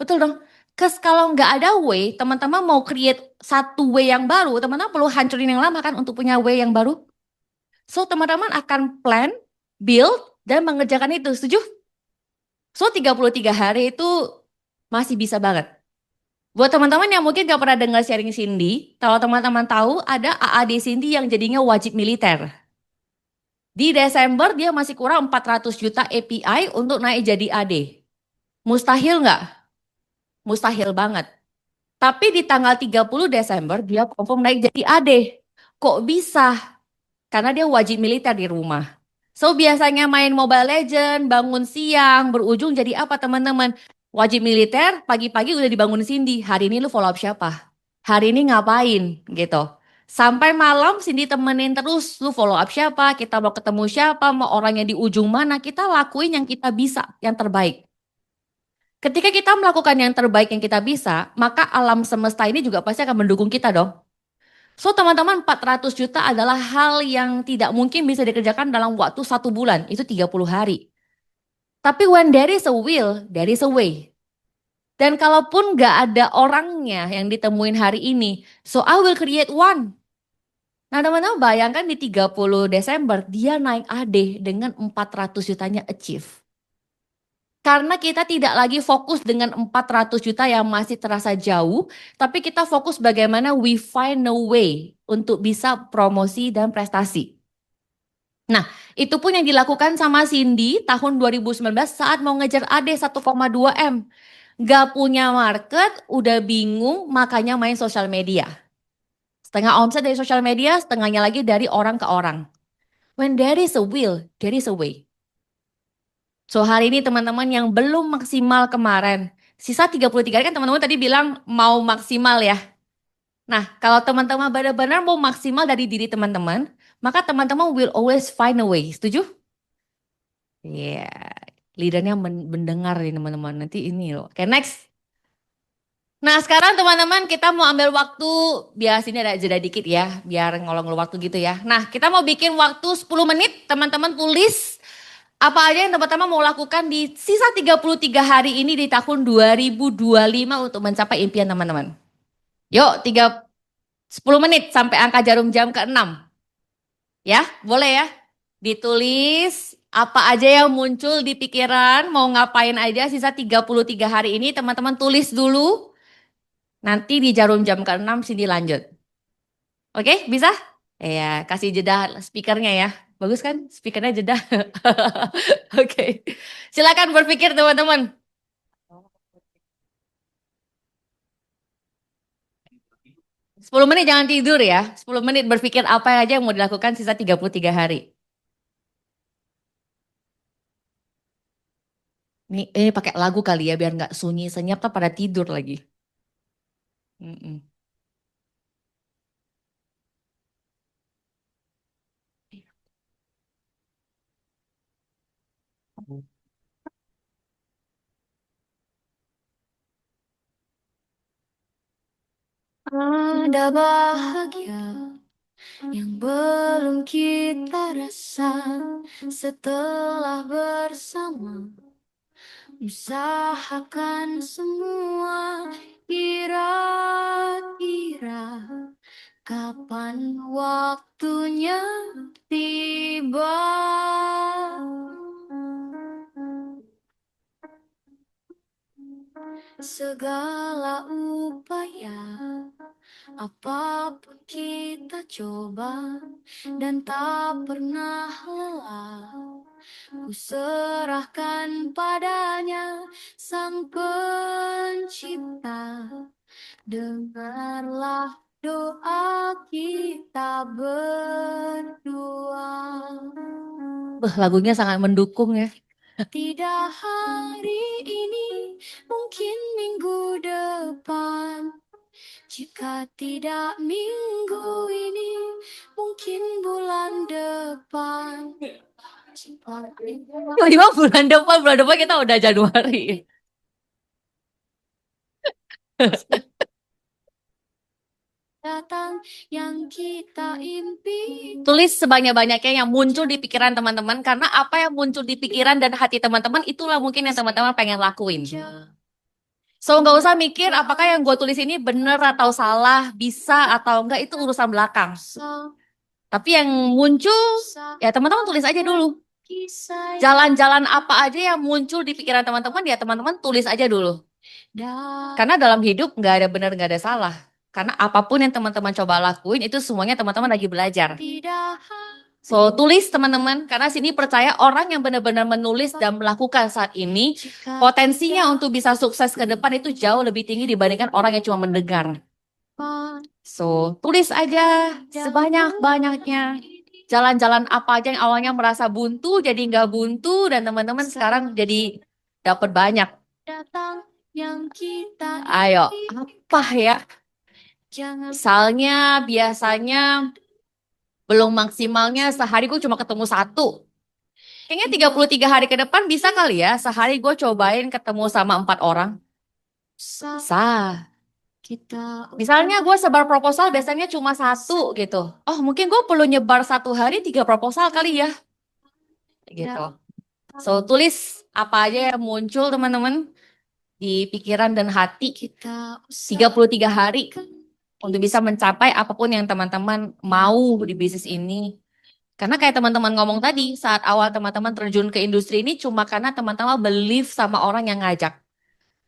Betul dong? Kalau nggak ada way, teman-teman mau create satu way yang baru, teman-teman perlu hancurin yang lama kan untuk punya way yang baru. So teman-teman akan plan, build, dan mengerjakan itu. Setuju? So 33 hari itu masih bisa banget. Buat teman-teman yang mungkin gak pernah dengar sharing Cindy, kalau teman-teman tahu ada AAD Cindy yang jadinya wajib militer. Di Desember dia masih kurang 400 juta API untuk naik jadi AD. Mustahil nggak? Mustahil banget. Tapi di tanggal 30 Desember dia confirm naik jadi AD. Kok bisa? Karena dia wajib militer di rumah. So biasanya main Mobile Legend, bangun siang, berujung jadi apa teman-teman? Wajib militer, pagi-pagi udah dibangun Cindy. Hari ini lu follow up siapa? Hari ini ngapain? Gitu. Sampai malam Cindy temenin terus, lu follow up siapa, kita mau ketemu siapa, mau orangnya di ujung mana, kita lakuin yang kita bisa, yang terbaik. Ketika kita melakukan yang terbaik yang kita bisa, maka alam semesta ini juga pasti akan mendukung kita dong. So teman-teman 400 juta adalah hal yang tidak mungkin bisa dikerjakan dalam waktu 1 bulan, itu 30 hari. Tapi when there is a will, there is a way. Dan kalaupun nggak ada orangnya yang ditemuin hari ini, so I will create one. Nah teman-teman bayangkan di 30 Desember dia naik AD dengan 400 jutanya achieve. Karena kita tidak lagi fokus dengan 400 juta yang masih terasa jauh, tapi kita fokus bagaimana we find a way untuk bisa promosi dan prestasi. Nah, itu pun yang dilakukan sama Cindy tahun 2019 saat mau ngejar AD 1,2 M. Gak punya market, udah bingung, makanya main sosial media. Setengah omset dari sosial media, setengahnya lagi dari orang ke orang. When there is a will, there is a way. So hari ini teman-teman yang belum maksimal kemarin, sisa 33 hari kan teman-teman tadi bilang mau maksimal ya. Nah kalau teman-teman benar-benar mau maksimal dari diri teman-teman, maka teman-teman will always find a way, setuju? Iya, leadernya mendengar nih teman-teman, nanti ini loh. Oke next. Nah sekarang teman-teman kita mau ambil waktu, biar sini ada jeda dikit ya, biar ngolong-ngolong waktu gitu ya. Nah kita mau bikin waktu 10 menit, teman-teman tulis apa aja yang teman-teman mau lakukan di sisa 33 hari ini di tahun 2025 untuk mencapai impian teman-teman. Yuk 10 menit sampai angka jarum jam ke-6. Ya boleh ya, ditulis apa aja yang muncul di pikiran, mau ngapain aja sisa 33 hari ini teman-teman tulis dulu. Nanti di jarum jam ke-6 sini lanjut. Oke, bisa? Ya, kasih jeda speakernya ya. Bagus kan? Speakernya jeda. Oke. Silakan berpikir teman-teman. 10 menit jangan tidur ya. 10 menit berpikir apa aja yang mau dilakukan sisa 33 hari. Ini pakai lagu kali ya biar nggak sunyi senyap tuh pada tidur lagi. Mm-mm. Ada bahagia yang belum kita rasa setelah bersama. Usahakan semua kira-kira kapan waktunya tiba. Segala upaya apapun kita coba dan tak pernah lelah. Ku serahkan padanya Sang Pencipta. Dengarlah doa kita berdua. Lagunya sangat mendukung ya. Tidak hari ini, mungkin minggu depan. Jika tidak minggu ini, mungkin bulan depan. Tiba-tiba bulan depan kita udah Januari. Datang yang kita impi. Tulis sebanyak-banyaknya yang muncul di pikiran teman-teman, karena apa yang muncul di pikiran dan hati teman-teman itulah mungkin yang teman-teman pengen lakuin. So nggak usah mikir apakah yang gue tulis ini benar atau salah, bisa atau enggak, itu urusan belakang. Tapi yang muncul ya teman-teman tulis aja dulu. Jalan-jalan apa aja yang muncul di pikiran teman-teman ya teman-teman tulis aja dulu. Karena dalam hidup nggak ada benar nggak ada salah. Karena apapun yang teman-teman coba lakuin itu semuanya teman-teman lagi belajar. So tulis teman-teman, karena sini percaya orang yang benar-benar menulis dan melakukan saat ini potensinya untuk bisa sukses ke depan itu jauh lebih tinggi dibandingkan orang yang cuma mendengar. So tulis aja sebanyak-banyaknya. Jalan-jalan apa aja yang awalnya merasa buntu jadi nggak buntu, dan teman-teman sekarang jadi dapat banyak. Ayo, apa ya? Misalnya biasanya belum maksimalnya sehari gue cuma ketemu satu. Kayaknya 33 hari ke depan bisa kali ya, sehari gue cobain ketemu sama 4 orang. Bisa. Misalnya gue sebar proposal biasanya cuma satu gitu. Oh mungkin gue perlu nyebar satu hari 3 proposal kali ya. Gitu. So tulis apa aja yang muncul teman-teman di pikiran dan hati. 33 hari untuk bisa mencapai apapun yang teman-teman mau di bisnis ini. Karena kayak teman-teman ngomong tadi, saat awal teman-teman terjun ke industri ini cuma karena teman-teman believe sama orang yang ngajak.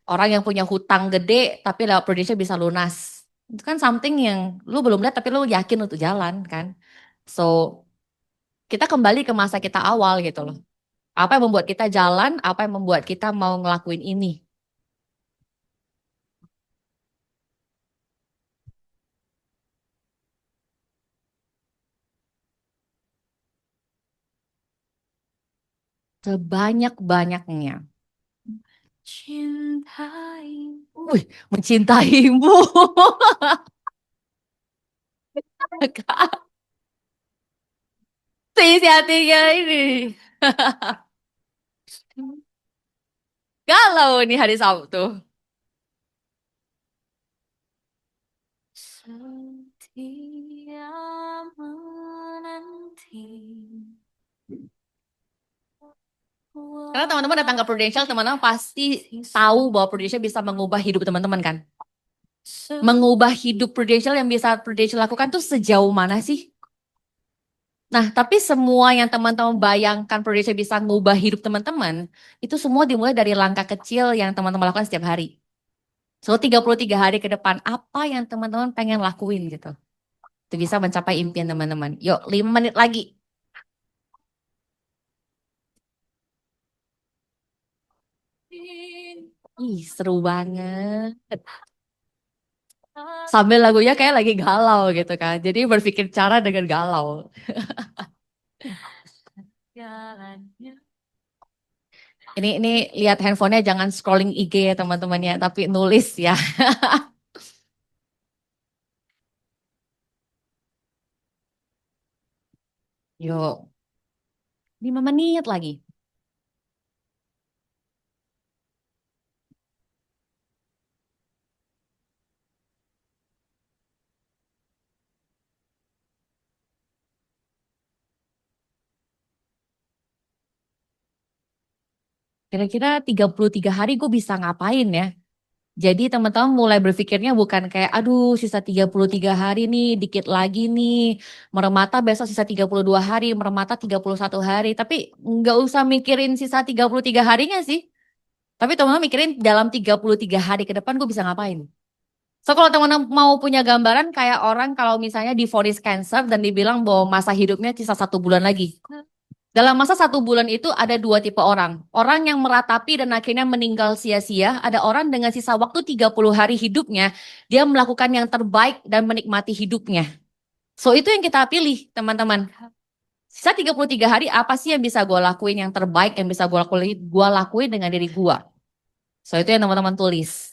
Orang yang punya hutang gede tapi lewat Prudential bisa lunas. Itu kan something yang lu belum lihat tapi lu yakin untuk jalan kan. So, kita kembali ke masa kita awal gitu loh. Apa yang membuat kita jalan, apa yang membuat kita mau ngelakuin ini. Sebanyak-banyaknya. Wih, mencintaimu. Isi hatinya ini. Galau nih hari Sabtu. Setia menanti. Karena teman-teman datang ke Prudential, teman-teman pasti tahu bahwa Prudential bisa mengubah hidup teman-teman kan. Mengubah hidup Prudential yang bisa Prudential lakukan tuh sejauh mana sih? Nah, tapi semua yang teman-teman bayangkan Prudential bisa mengubah hidup teman-teman, itu semua dimulai dari langkah kecil yang teman-teman lakukan setiap hari. So, 33 hari ke depan, apa yang teman-teman pengen lakuin gitu? Itu bisa mencapai impian teman-teman. Yuk, 5 menit lagi. Ih, seru banget. Sambil lagunya kayak lagi galau gitu kan. Jadi berpikir cara dengan galau. Ini lihat handphonenya jangan scrolling IG ya teman-teman ya, tapi nulis ya. Yuk, 5 menit lagi. Kira-kira 33 hari gue bisa ngapain ya? Jadi teman-teman mulai berpikirnya bukan kayak, aduh sisa 33 hari nih, dikit lagi nih. Meremata besok sisa 32 hari, meremata 31 hari. Tapi nggak usah mikirin sisa 33 harinya sih. Tapi teman-teman mikirin dalam 33 hari ke depan gue bisa ngapain. So kalau teman-teman mau punya gambaran kayak orang kalau misalnya divonis cancer dan dibilang bahwa masa hidupnya sisa 1 bulan lagi. Dalam masa 1 bulan itu ada dua tipe orang. Orang yang meratapi dan akhirnya meninggal sia-sia. Ada orang dengan sisa waktu 30 hari hidupnya. Dia melakukan yang terbaik dan menikmati hidupnya. So itu yang kita pilih teman-teman. Sisa 33 hari apa sih yang bisa gue lakuin yang terbaik yang bisa gue lakuin dengan diri gue. So itu yang teman-teman tulis.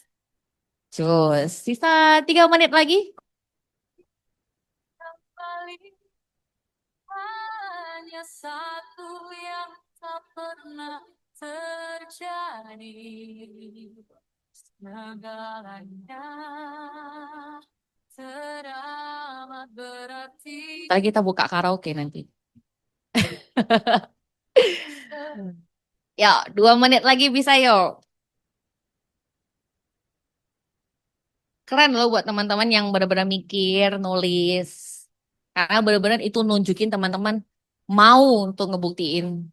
Cus, sisa 3 menit lagi. Hanya satu yang tak pernah terjadi. Segalanya teramat berarti. Ntar kita buka karaoke nanti. Ya, 2 menit lagi bisa yuk. Keren loh buat teman-teman yang benar-benar mikir, nulis. Karena benar-benar itu nunjukin teman-teman mau untuk ngebuktiin,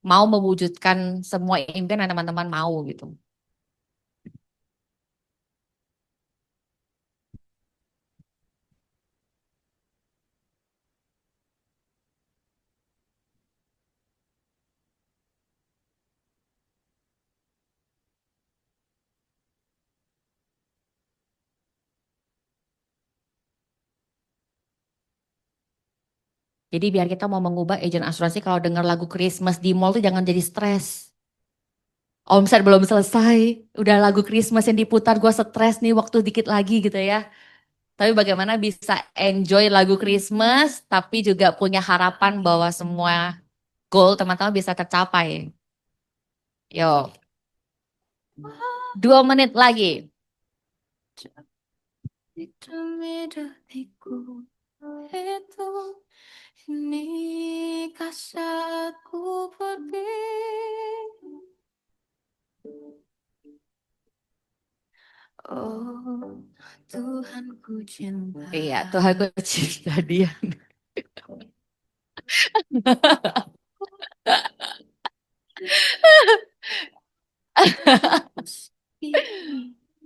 mau mewujudkan semua impian yang teman-teman mau gitu. Jadi biar kita mau mengubah agent asuransi kalau dengar lagu Christmas di mall tuh jangan jadi stres. Omset belum selesai, udah lagu Christmas yang diputar gue stres nih waktu dikit lagi gitu ya. Tapi bagaimana bisa enjoy lagu Christmas tapi juga punya harapan bahwa semua goal teman-teman bisa tercapai. Yo, 2 menit lagi. Demi detikku itu inikah saatku pergi. Oh, Tuhanku cinta. Iya, Tuhanku cinta dia.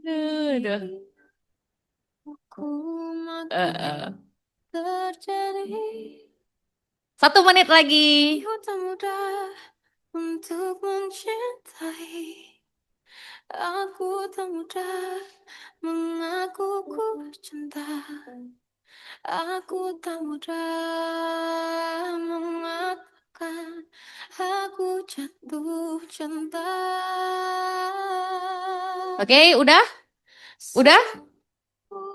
Aduh. Terjadi. 1 menit lagi. Tak mudah untuk mencintai. Aku tak mudah mengaku ku cinta. Aku tak mudah mengatakan aku jatuh cinta. Oke, udah? Udah?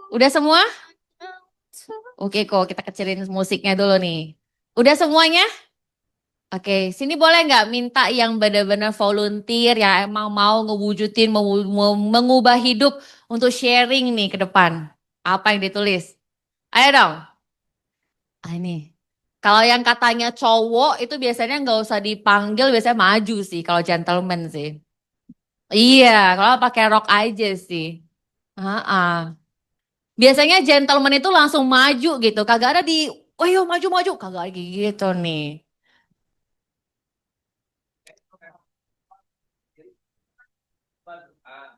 Udah semua? Oke kok, kita kecilin musiknya dulu nih. Udah semuanya? Oke, sini boleh nggak minta yang benar-benar volunteer ya emang mau ngewujudin, mengubah hidup untuk sharing nih ke depan. Apa yang ditulis? Ayo dong. Ah, ini. Kalau yang katanya cowok itu biasanya nggak usah dipanggil, biasanya maju sih kalau gentleman sih. Iya, kalau pakai rok aja sih. Ah. Biasanya gentleman itu langsung maju gitu, kagak ada di, ayo maju-maju, kagak ada gitu nih.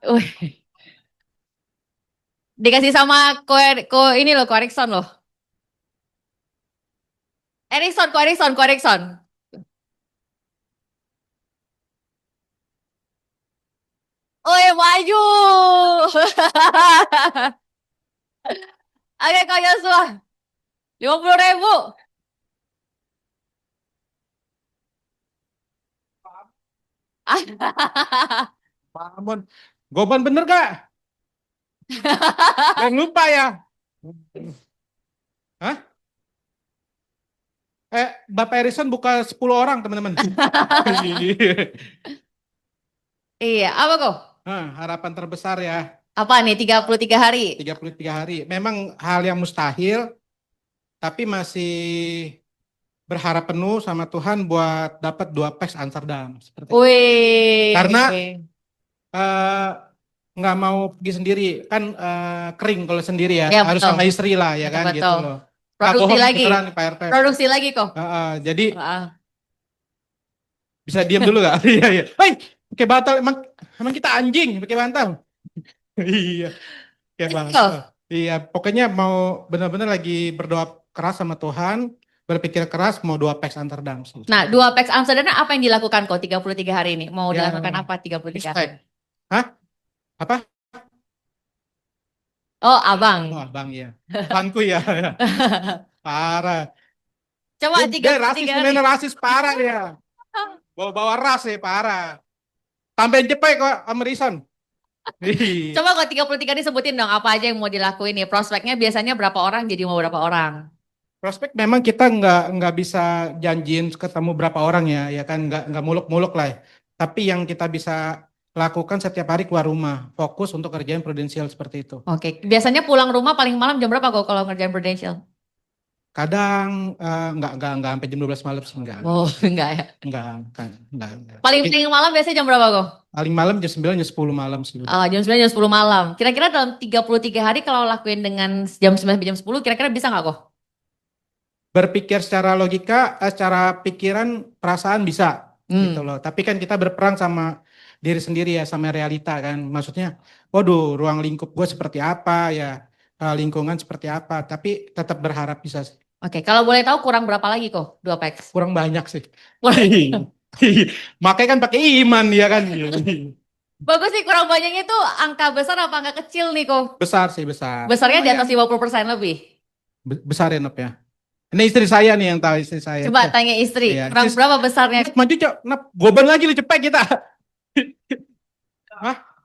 Wih, dikasih sama ini loh, ko Erikson loh. Ko Erikson. Oh, maju. Oke, Kak Yosua. 50.000. Mamon. Goban bener gak? Jangan lupa ya. Hah? Bapak Erison buka 10 orang teman-teman. Iya, apa kok? Harapan terbesar ya. Apa nih 33 hari? 33 hari. Memang hal yang mustahil, tapi masih berharap penuh sama Tuhan buat dapat 2 peks Amsterdam. Seperti itu. Wih. Karena eh, nggak mau pergi sendiri. Kan kering kalau sendiri ya. Ya, Harus betul. sama istri lah ya Betul, kan betul. gitu loh. Nggak Produksi bohong lagi. beneran nih, Pak RT. Produksi lagi kok. Jadi Heeh. bisa diam dulu gak? Iya, iya. Hei, pakai bantal. Emang kita anjing pakai bantal? Iya, pakai bantal. Iya, pokoknya mau benar-benar lagi berdoa keras sama Tuhan, berpikir keras mau 2 peks Amsterdam. Nah, 2 peks Amsterdam apa yang dilakukan kok 33 hari ini? Mau Ya, dilakukan apa 33 hari? respect. Hah? Apa? Oh, abang. Oh, abang ya. Abangku ya. Parah. Coba Dia rasis, 33 hari. bener rasis parah ya. Bawa-bawa ras ya, parah. Tambahin cepet kok, Amerison. Iya. Coba kok 33 hari sebutin dong apa aja yang mau dilakuin nih. Prospeknya biasanya berapa orang jadi mau berapa orang? Prospek memang kita nggak bisa janjiin ketemu berapa orang ya kan nggak muluk-muluk lah. Tapi yang kita bisa lakukan setiap hari keluar rumah, fokus untuk kerjaan prudensial seperti itu. Oke, biasanya pulang rumah paling malam jam berapa kok kalau ngerjain prudential? Kadang nggak sampai jam 12 malam sih enggak. Oh, enggak ya. Enggak. Paling malam biasanya jam berapa kok? Paling malam jam 9 jam 10 malam sih. Jam 9 jam 10 malam. Kira-kira dalam 33 hari kalau lakuin dengan jam 9 sampai jam 10 kira-kira bisa nggak kok? Berpikir secara logika, secara pikiran, perasaan bisa gitu loh. Tapi kan kita berperang sama diri sendiri ya, sama realita kan. Maksudnya, waduh, ruang lingkup gue seperti apa ya, lingkungan seperti apa. Tapi tetap berharap bisa sih. Oke, kalau boleh tahu kurang berapa lagi kok 2 peks? Kurang banyak sih. Makanya kan pakai iman ya kan. Bagus sih, kurang banyaknya itu angka besar apa angka kecil nih kok? Besar sih, besar. Besarnya di atas 50% lebih. Besar ya, Nop ya. Ini istri saya nih yang tahu, istri saya. Coba tanya istri, Iya. kurang berapa besarnya? Maju, Cok. Nop, goban lagi lu cepet kita.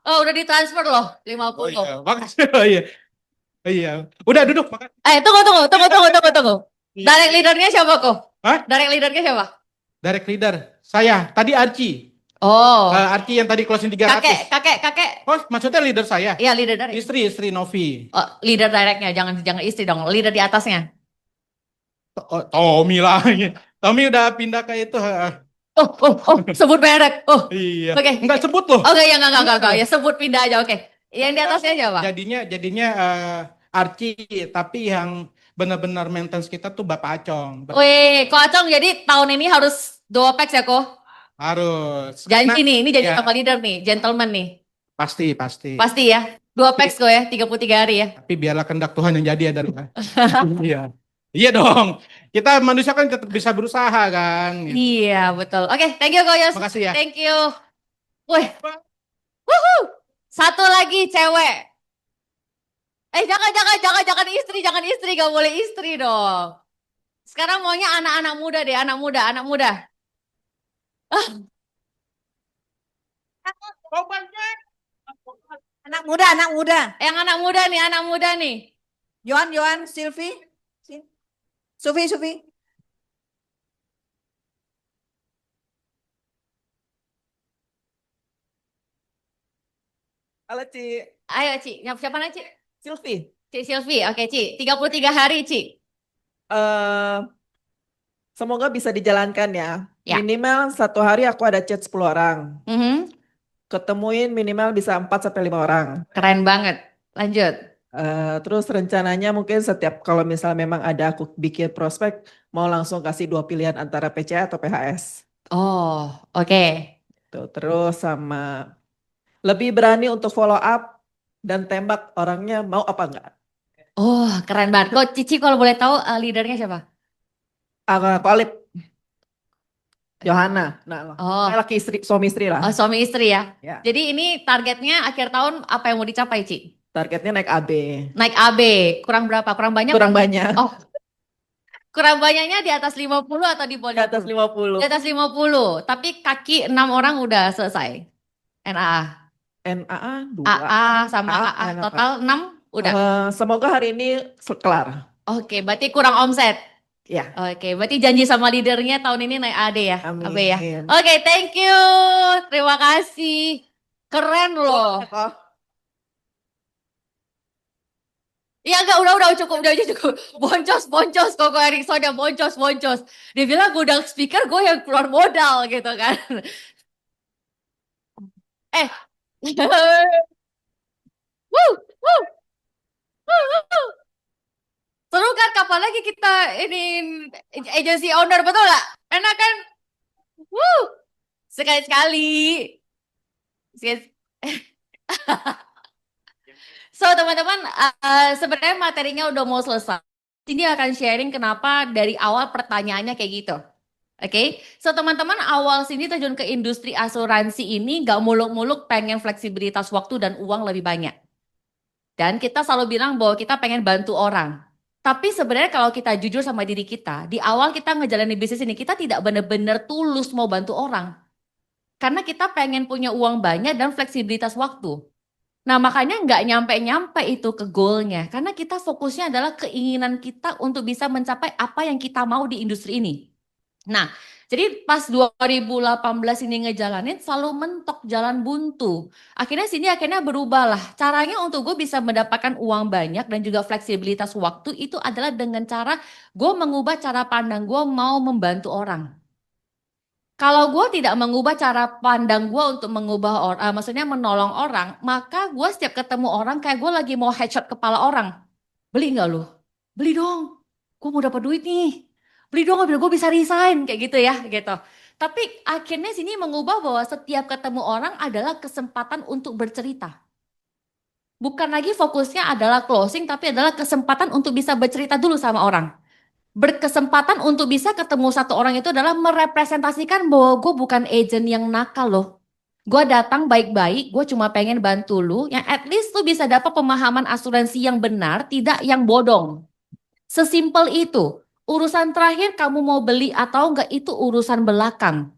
Oh, udah ditransfer loh, 50. Oh iya, makasih. Oh iya. Iya. Udah duduk, makasih. Tunggu. Direct leadernya siapa kok? Hah? Direct leadernya siapa? Direct leader. Saya. Tadi Archie. Oh, Archie yang tadi closing 300. kakek. Oh, maksudnya leader saya. Iya, leader direct. Istri Novi. Oh, leader directnya, jangan istri dong, leader di atasnya. Tommy lah. Tommy udah pindah ke itu. Oh, sebut merek. Oh, Iya. oke. Enggak sebut loh. Oke, ya enggak. Ya sebut pindah aja, oke. Yang di atasnya siapa? Jadinya Archie, tapi yang benar-benar maintenance kita tuh Bapak Acong. Wih, Ko Acong jadi tahun ini harus 2 peks ya, Ko? Harus. Janji nih, ini janji ya. sama leader nih, gentleman nih. Pasti. Pasti ya. 2 peks kok ya, 33 hari ya. Tapi biarlah kehendak Tuhan yang jadi ya dari. Iya. Iya dong. Kita manusia kan tetap bisa berusaha kan. Iya, betul. Oke, thank you Ko Yos. Makasih ya. Thank you. Wih. Wuhu. Satu lagi cewek. Jangan istri, gak boleh istri dong. Sekarang maunya anak-anak muda deh, anak muda. Anak muda. Yang anak muda nih. Yohan, Silvi. Sufi. Halo, Ci. Ayo Ci, siapa namanya Ci? Silvi. Ci Silvi, oke Ci. 33 hari Ci. Semoga bisa dijalankan ya. Ya. Minimal 1 hari aku ada chat 10 orang. Ketemuin minimal bisa 4-5 orang. Keren banget. Lanjut. Terus rencananya mungkin setiap kalau misalnya memang ada aku bikin prospek, mau langsung kasih 2 pilihan antara PCA atau PHS. Oh, oke. Tuh, terus sama lebih berani untuk follow up dan tembak orangnya mau apa enggak. Oh, keren banget. Kok Cici kalau boleh tahu leadernya siapa? Kolip. Johanna. Nah, Oh, suami istri lah. suami istri ya. Ya. Jadi ini targetnya akhir tahun apa yang mau dicapai Ci? Targetnya naik AB. Naik AB, kurang berapa? Kurang banyak? Kurang banyak. Oh, kurang banyaknya di atas 50 atau di bawah Di atas 50? 50. Di atas 50, tapi kaki 6 orang udah selesai. NAA. NAA 2. AA sama AA, AA total 6 udah. Semoga hari ini kelar. Oke, berarti kurang omset. Ya. Oke, berarti janji sama leadernya tahun ini naik AD ya, AB ya. Amin. Oke, thank you. Terima kasih. Keren loh. Iya enggak, udah cukup, udah cukup. Boncos, Koko Erikson yang boncos. Dia bilang gudang speaker gue yang keluar modal gitu kan. Eh. Wuh, wuh, wuh. Seru kan, kapan lagi kita ini agency owner, betul nggak? Enak kan? Wuh, sekali-sekali. So teman-teman, sebenarnya materinya udah mau selesai. Ini akan sharing kenapa dari awal pertanyaannya kayak gitu. Oke, so teman-teman awal sini terjun ke industri asuransi ini gak muluk-muluk pengen fleksibilitas waktu dan uang lebih banyak. Dan kita selalu bilang bahwa kita pengen bantu orang. Tapi sebenarnya kalau kita jujur sama diri kita, di awal kita ngejalanin bisnis ini, kita tidak benar-benar tulus mau bantu orang. Karena kita pengen punya uang banyak dan fleksibilitas waktu. Nah makanya nggak nyampe-nyampe itu ke goalnya. Karena kita fokusnya adalah keinginan kita untuk bisa mencapai apa yang kita mau di industri ini. Nah, jadi pas 2018 ini ngejalanin selalu mentok jalan buntu. Akhirnya berubah lah. Caranya untuk gue bisa mendapatkan uang banyak dan juga fleksibilitas waktu itu adalah dengan cara gue mengubah cara pandang gue mau membantu orang. Kalau gue tidak mengubah cara pandang gue untuk mengubah orang, maksudnya menolong orang, maka gue setiap ketemu orang kayak gue lagi mau headshot kepala orang. Beli nggak lu? Beli dong. Gue mau dapat duit nih. Beli dong, biar gue bisa resign kayak gitu ya, gitu. Tapi akhirnya sini mengubah bahwa setiap ketemu orang adalah kesempatan untuk bercerita. Bukan lagi fokusnya adalah closing, tapi adalah kesempatan untuk bisa bercerita dulu sama orang. Berkesempatan untuk bisa ketemu satu orang itu adalah merepresentasikan bahwa gue bukan agent yang nakal loh. Gue datang baik-baik, gue cuma pengen bantu lu, yang at least lu bisa dapat pemahaman asuransi yang benar, tidak yang bodong. Sesimpel itu. Urusan terakhir kamu mau beli atau enggak itu urusan belakang.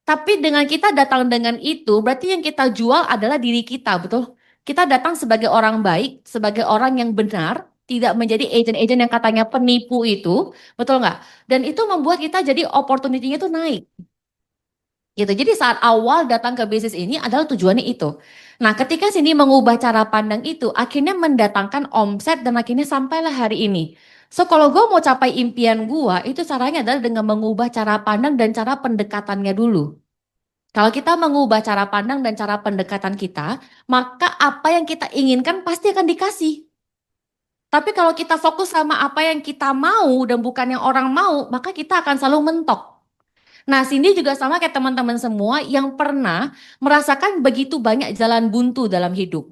Tapi dengan kita datang dengan itu, berarti yang kita jual adalah diri kita, betul? Kita datang sebagai orang baik, sebagai orang yang benar, tidak menjadi agent-agent yang katanya penipu itu, betul nggak? Dan itu membuat kita jadi opportunity-nya itu naik. Gitu. Jadi saat awal datang ke bisnis ini adalah tujuannya itu. Nah, ketika sini mengubah cara pandang itu, akhirnya mendatangkan omset dan akhirnya sampailah hari ini. So, kalau gue mau capai impian gue, itu caranya adalah dengan mengubah cara pandang dan cara pendekatannya dulu. Kalau kita mengubah cara pandang dan cara pendekatan kita, maka apa yang kita inginkan pasti akan dikasih. Tapi kalau kita fokus sama apa yang kita mau dan bukan yang orang mau, maka kita akan selalu mentok. Nah, Cindy juga sama kayak teman-teman semua yang pernah merasakan begitu banyak jalan buntu dalam hidup.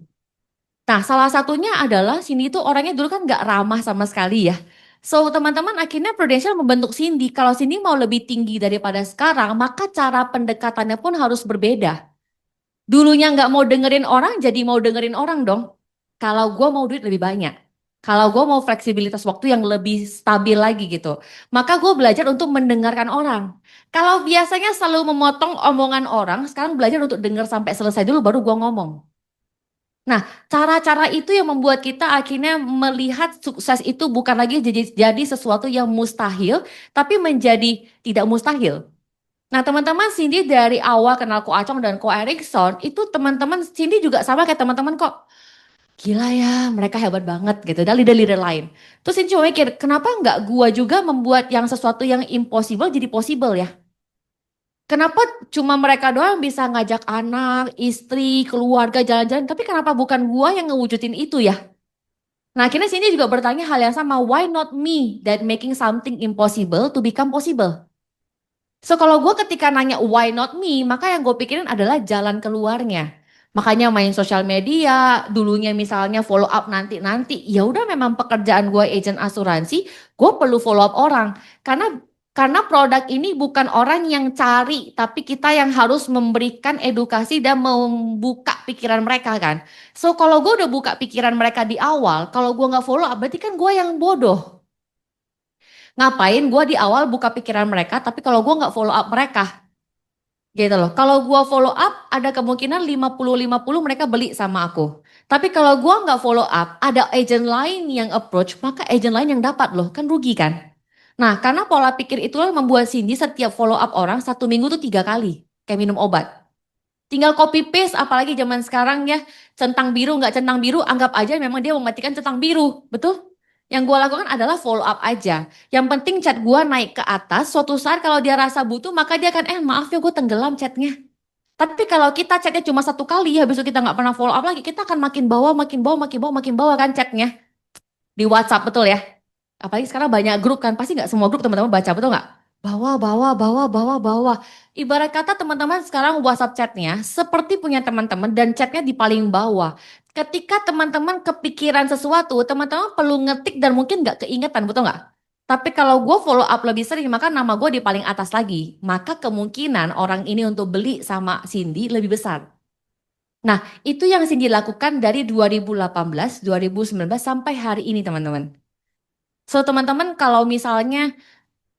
Nah, salah satunya adalah Cindy itu orangnya dulu kan nggak ramah sama sekali ya. So, teman-teman akhirnya Prudential membentuk Cindy. Kalau Cindy mau lebih tinggi daripada sekarang, maka cara pendekatannya pun harus berbeda. Dulunya nggak mau dengerin orang, jadi mau dengerin orang dong. Kalau gue mau duit lebih banyak. Kalau gue mau fleksibilitas waktu yang lebih stabil lagi gitu. Maka gue belajar untuk mendengarkan orang. Kalau biasanya selalu memotong omongan orang, sekarang belajar untuk dengar sampai selesai dulu baru gue ngomong. Nah, cara-cara itu yang membuat kita akhirnya melihat sukses itu bukan lagi jadi sesuatu yang mustahil, tapi menjadi tidak mustahil. Nah, teman-teman Cindy dari awal kenal Ko Acong dan Ko Erikson, itu teman-teman Cindy juga sama kayak teman-teman kok. Gila ya, mereka hebat banget gitu, dan leader-leader lain. Terus Cindy cuma mikir, kenapa nggak gua juga membuat yang sesuatu yang impossible jadi possible ya? Kenapa cuma mereka doang bisa ngajak anak, istri, keluarga jalan-jalan, tapi kenapa bukan gua yang ngewujudin itu ya? Nah, akhirnya sini juga bertanya hal yang sama, why not me that making something impossible to become possible? So kalau gue ketika nanya why not me, maka yang gue pikirin adalah jalan keluarnya. Makanya main sosial media, dulunya misalnya follow up nanti-nanti, ya udah memang pekerjaan gue agent asuransi, gue perlu follow up orang. Karena Karena produk ini bukan orang yang cari, tapi kita yang harus memberikan edukasi dan membuka pikiran mereka kan. So kalau gue udah buka pikiran mereka di awal, kalau gue nggak follow up, berarti kan gue yang bodoh. Ngapain gue di awal buka pikiran mereka, tapi kalau gue nggak follow up mereka, gitu loh. Kalau gue follow up, ada kemungkinan 50-50 mereka beli sama aku. Tapi kalau gue nggak follow up, ada agent lain yang approach, maka agent lain yang dapat loh, kan rugi kan. Nah, karena pola pikir itulah membuat Cindy setiap follow up orang 1 minggu tuh 3 kali, kayak minum obat. Tinggal copy paste, apalagi zaman sekarang ya, centang biru nggak centang biru, anggap aja memang dia mematikan centang biru, betul? Yang gue lakukan adalah follow up aja. Yang penting chat gue naik ke atas, suatu saat kalau dia rasa butuh, maka dia akan, maaf ya gue tenggelam chatnya. Tapi kalau kita chatnya cuma 1 kali, habis itu kita nggak pernah follow up lagi, kita akan makin bawah, makin bawah, makin bawah, makin bawah kan chatnya. Di WhatsApp, betul ya? Apalagi sekarang banyak grup kan, pasti nggak semua grup teman-teman baca, betul nggak? Bawah. Ibarat kata teman-teman sekarang WhatsApp chatnya seperti punya teman-teman dan chatnya di paling bawah. Ketika teman-teman kepikiran sesuatu, teman-teman perlu ngetik dan mungkin nggak keingetan, betul nggak? Tapi kalau gue follow up lebih sering, maka nama gue di paling atas lagi. Maka kemungkinan orang ini untuk beli sama Cindy lebih besar. Nah, itu yang Cindy lakukan dari 2018, 2019 sampai hari ini teman-teman. So teman-teman kalau misalnya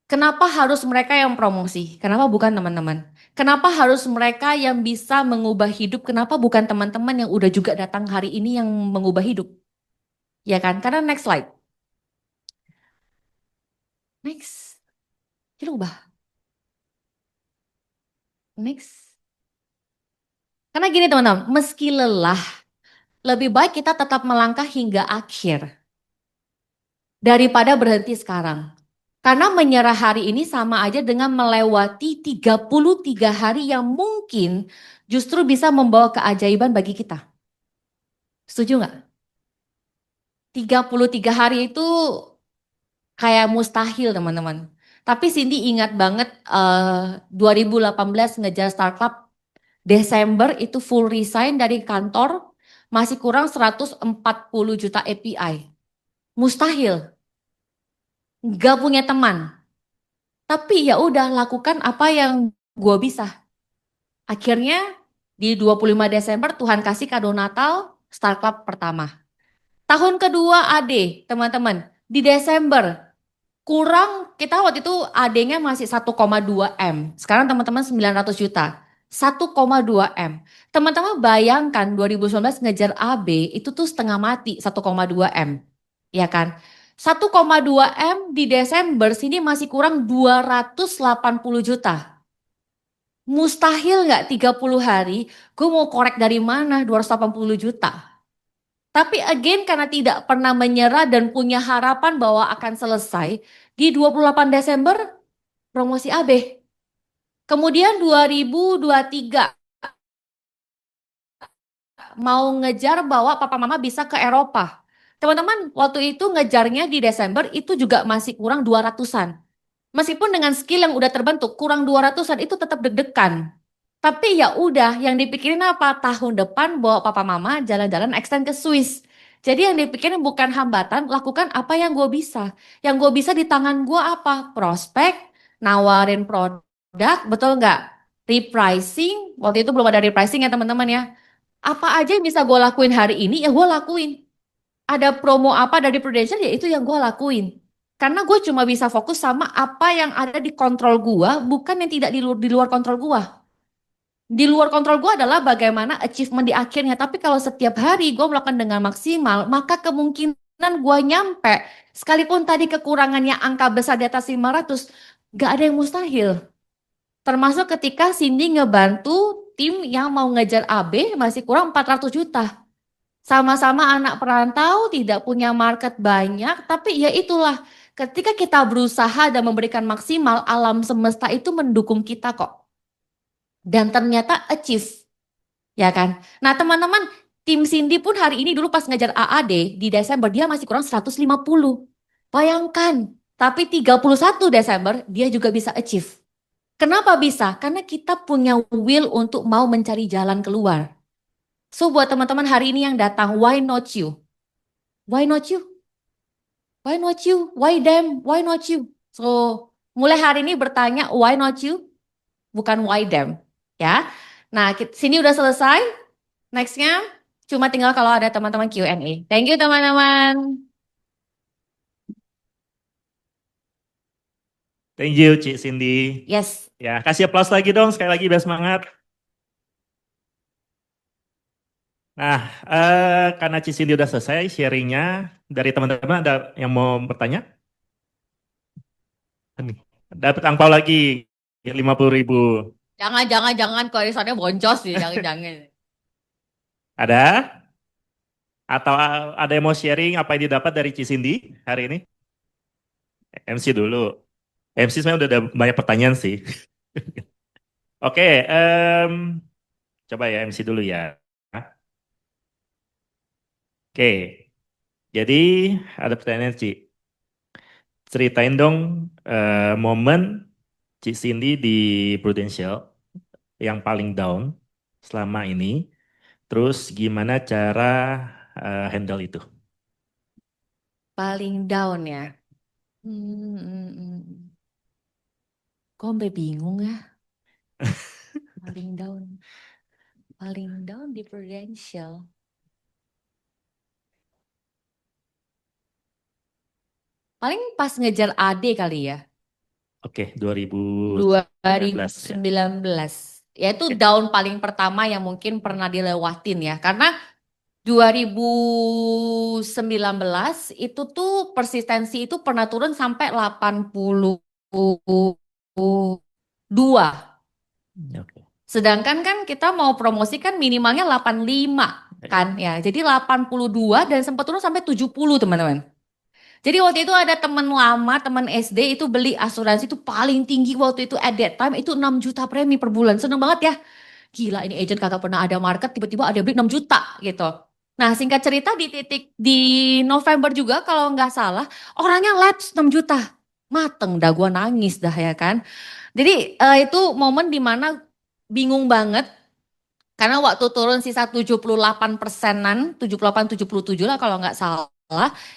kenapa harus mereka yang promosi? Kenapa bukan teman-teman? Kenapa harus mereka yang bisa mengubah hidup? Kenapa bukan teman-teman yang udah juga datang hari ini yang mengubah hidup? Ya kan? Karena next slide. Next. Kita ubah. Next. Karena gini teman-teman, meski lelah, lebih baik kita tetap melangkah hingga akhir daripada berhenti sekarang. Karena menyerah hari ini sama aja dengan melewati 33 hari yang mungkin justru bisa membawa keajaiban bagi kita. Setuju nggak? 33 hari itu kayak mustahil teman-teman. Tapi Cindy ingat banget 2018 ngejar Star Club, Desember itu full resign dari kantor, masih kurang 140 juta API. Mustahil. Nggak punya teman. Tapi ya udah lakukan apa yang gue bisa. Akhirnya di 25 Desember Tuhan kasih kado Natal Star Club pertama. Tahun kedua AD, teman-teman, di Desember kurang, kita waktu itu AD-nya masih 1,2 M. Sekarang teman-teman 900 juta. 1,2 M. Teman-teman bayangkan 2019 ngejar AB itu tuh setengah mati 1,2 M. Ya kan? 1,2 M di Desember sini masih kurang 280 juta. Mustahil nggak 30 hari, gue mau korek dari mana 280 juta. Tapi again karena tidak pernah menyerah dan punya harapan bahwa akan selesai, di 28 Desember promosi AB. Kemudian 2023 mau ngejar bahwa papa mama bisa ke Eropa. Teman-teman, waktu itu ngejarnya di Desember itu juga masih kurang 200-an. Meskipun dengan skill yang udah terbentuk, kurang 200-an itu tetap deg-degan. Tapi ya udah, yang dipikirin apa? Tahun depan bawa papa mama jalan-jalan extend ke Swiss. Jadi yang dipikirin bukan hambatan, lakukan apa yang gue bisa. Yang gue bisa di tangan gue apa? Prospek, nawarin produk, betul nggak? Repricing, waktu itu belum ada repricing ya teman-teman ya. Apa aja yang bisa gue lakuin hari ini, ya gue lakuin. Ada promo apa dari Prudential, ya itu yang gue lakuin. Karena gue cuma bisa fokus sama apa yang ada di kontrol gue, bukan yang tidak di luar kontrol gue. Di luar kontrol gue adalah bagaimana achievement di akhirnya. Tapi kalau setiap hari gue melakukan dengan maksimal, maka kemungkinan gue nyampe, sekalipun tadi kekurangannya angka besar di atas 500, gak ada yang mustahil. Termasuk ketika Cindy ngebantu tim yang mau ngejar AB masih kurang 400 juta. Sama-sama anak perantau, tidak punya market banyak, tapi ya itulah. Ketika kita berusaha dan memberikan maksimal, alam semesta itu mendukung kita kok. Dan ternyata achieve, ya kan? Nah teman-teman, tim Cindy pun hari ini dulu pas ngejar AAD, di Desember dia masih kurang 150. Bayangkan, tapi 31 Desember dia juga bisa achieve. Kenapa bisa? Karena kita punya will untuk mau mencari jalan keluar. So buat teman-teman hari ini yang datang, why not you? Why not you? Why not you? Why them? Why not you? So mulai hari ini bertanya why not you, bukan why them, ya. Nah, sini udah selesai. Nextnya cuma tinggal kalau ada teman-teman Q&A. Thank you teman-teman. Thank you, Cik Cindy. Yes. Ya, kasih aplaus lagi dong, sekali lagi biar semangat. Nah, karena Cik Cindy udah selesai sharingnya, dari teman-teman ada yang mau bertanya? Nih, dapat angpau lagi, 50.000. Jangan, koresannya boncos sih, jangan. Ada? Atau ada yang mau sharing apa yang didapat dari Cik Cindy hari ini? MC dulu. MC sebenarnya udah ada banyak pertanyaan sih. Oke, coba ya MC dulu ya. Oke, jadi ada pertanyaan Cik. Ceritain dong momen Cik Cindy di Prudential yang paling down selama ini. Terus gimana cara handle itu? Paling down ya. Kok sampai bingung ya? Paling down di Prudential. Paling pas ngejar AD kali ya. Oke, 2019 ya. 2019. Ya itu Oke. down paling pertama yang mungkin pernah dilewatin ya. Karena 2019 itu tuh persistensi itu pernah turun sampai 82. Oke. Sedangkan kan kita mau promosi kan minimalnya 85 kan ya. Jadi 82 dan sempat turun sampai 70 teman-teman. Jadi waktu itu ada teman lama, teman SD itu beli asuransi itu paling tinggi waktu itu at that time itu 6 juta premi per bulan. Seneng banget ya. Gila ini agent kagak pernah ada market tiba-tiba ada beli 6 juta gitu. Nah singkat cerita di November juga kalau nggak salah orangnya lapse 6 juta. Mateng dah gua nangis dah ya kan. Jadi itu momen dimana bingung banget. Karena waktu turun sisa 78%-an, 78-77 lah kalau nggak salah,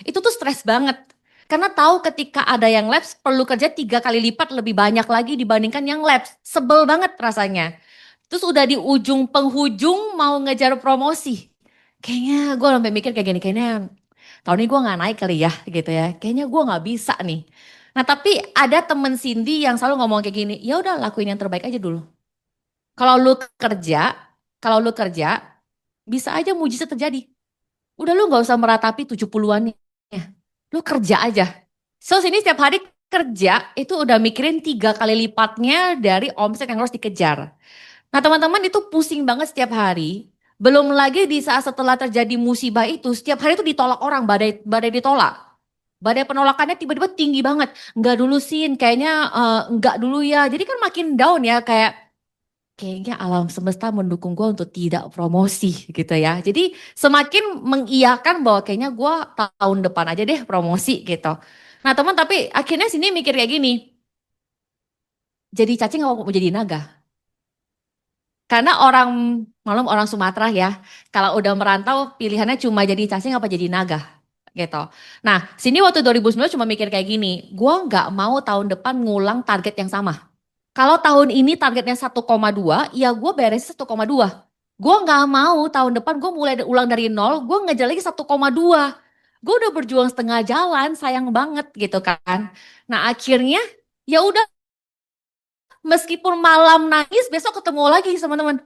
itu tuh stres banget. Karena tahu ketika ada yang lapse perlu kerja 3 kali lipat lebih banyak lagi dibandingkan yang lapse. Sebel banget rasanya. Terus udah di ujung penghujung mau ngejar promosi. Kayaknya gue sampai mikir kayak gini, kayaknya tahun ini gue nggak naik kali ya gitu ya. Kayaknya gue nggak bisa nih. Nah tapi ada temen Cindy yang selalu ngomong kayak gini, ya udah lakuin yang terbaik aja dulu. Kalau lu kerja, bisa aja mujizat terjadi. Udah lu nggak usah meratapi 70-an ya. Lu kerja aja. So sini setiap hari kerja itu udah mikirin 3 kali lipatnya dari omset yang harus dikejar. Nah teman-teman itu pusing banget setiap hari. Belum lagi di saat setelah terjadi musibah itu, setiap hari itu ditolak orang, badai ditolak. Badai penolakannya tiba-tiba tinggi banget. Enggak dulu Sin, kayaknya enggak dulu ya. Jadi kan makin down ya kayaknya alam semesta mendukung gue untuk tidak promosi gitu ya. Jadi semakin mengiyakan bahwa kayaknya gue tahun depan aja deh promosi gitu. Nah teman tapi akhirnya sini mikir kayak gini. Jadi cacing nggak mau jadi naga. Karena malam orang Sumatera ya. Kalau udah merantau pilihannya cuma jadi cacing apa jadi naga gitu. Nah sini waktu 2019 cuma mikir kayak gini. Gue nggak mau tahun depan ngulang target yang sama. Kalau tahun ini targetnya 1,2, ya gue beres 1,2. Gue nggak mau tahun depan gue mulai ulang dari nol, gue ngejar lagi 1,2. Gue udah berjuang setengah jalan, sayang banget gitu kan. Nah akhirnya ya udah meskipun malam nangis besok ketemu lagi sama teman.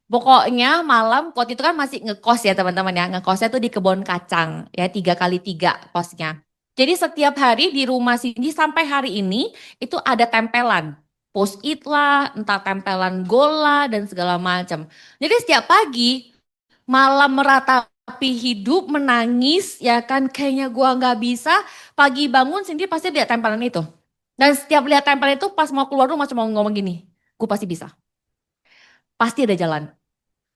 Pokoknya malam waktu itu kan masih ngekos ya teman-teman ya. Ngekosnya tuh di Kebon Kacang ya 3x3 kosnya. Jadi setiap hari di rumah Cindy sampai hari ini itu ada tempelan. Post-it lah, entah tempelan gola dan segala macam. Jadi setiap pagi malam meratapi hidup menangis ya kan kayaknya gua nggak bisa. Pagi bangun Cindy pasti lihat tempelan itu. Dan setiap lihat tempelan itu pas mau keluar rumah cuma ngomong gini, gue pasti bisa. Pasti ada jalan.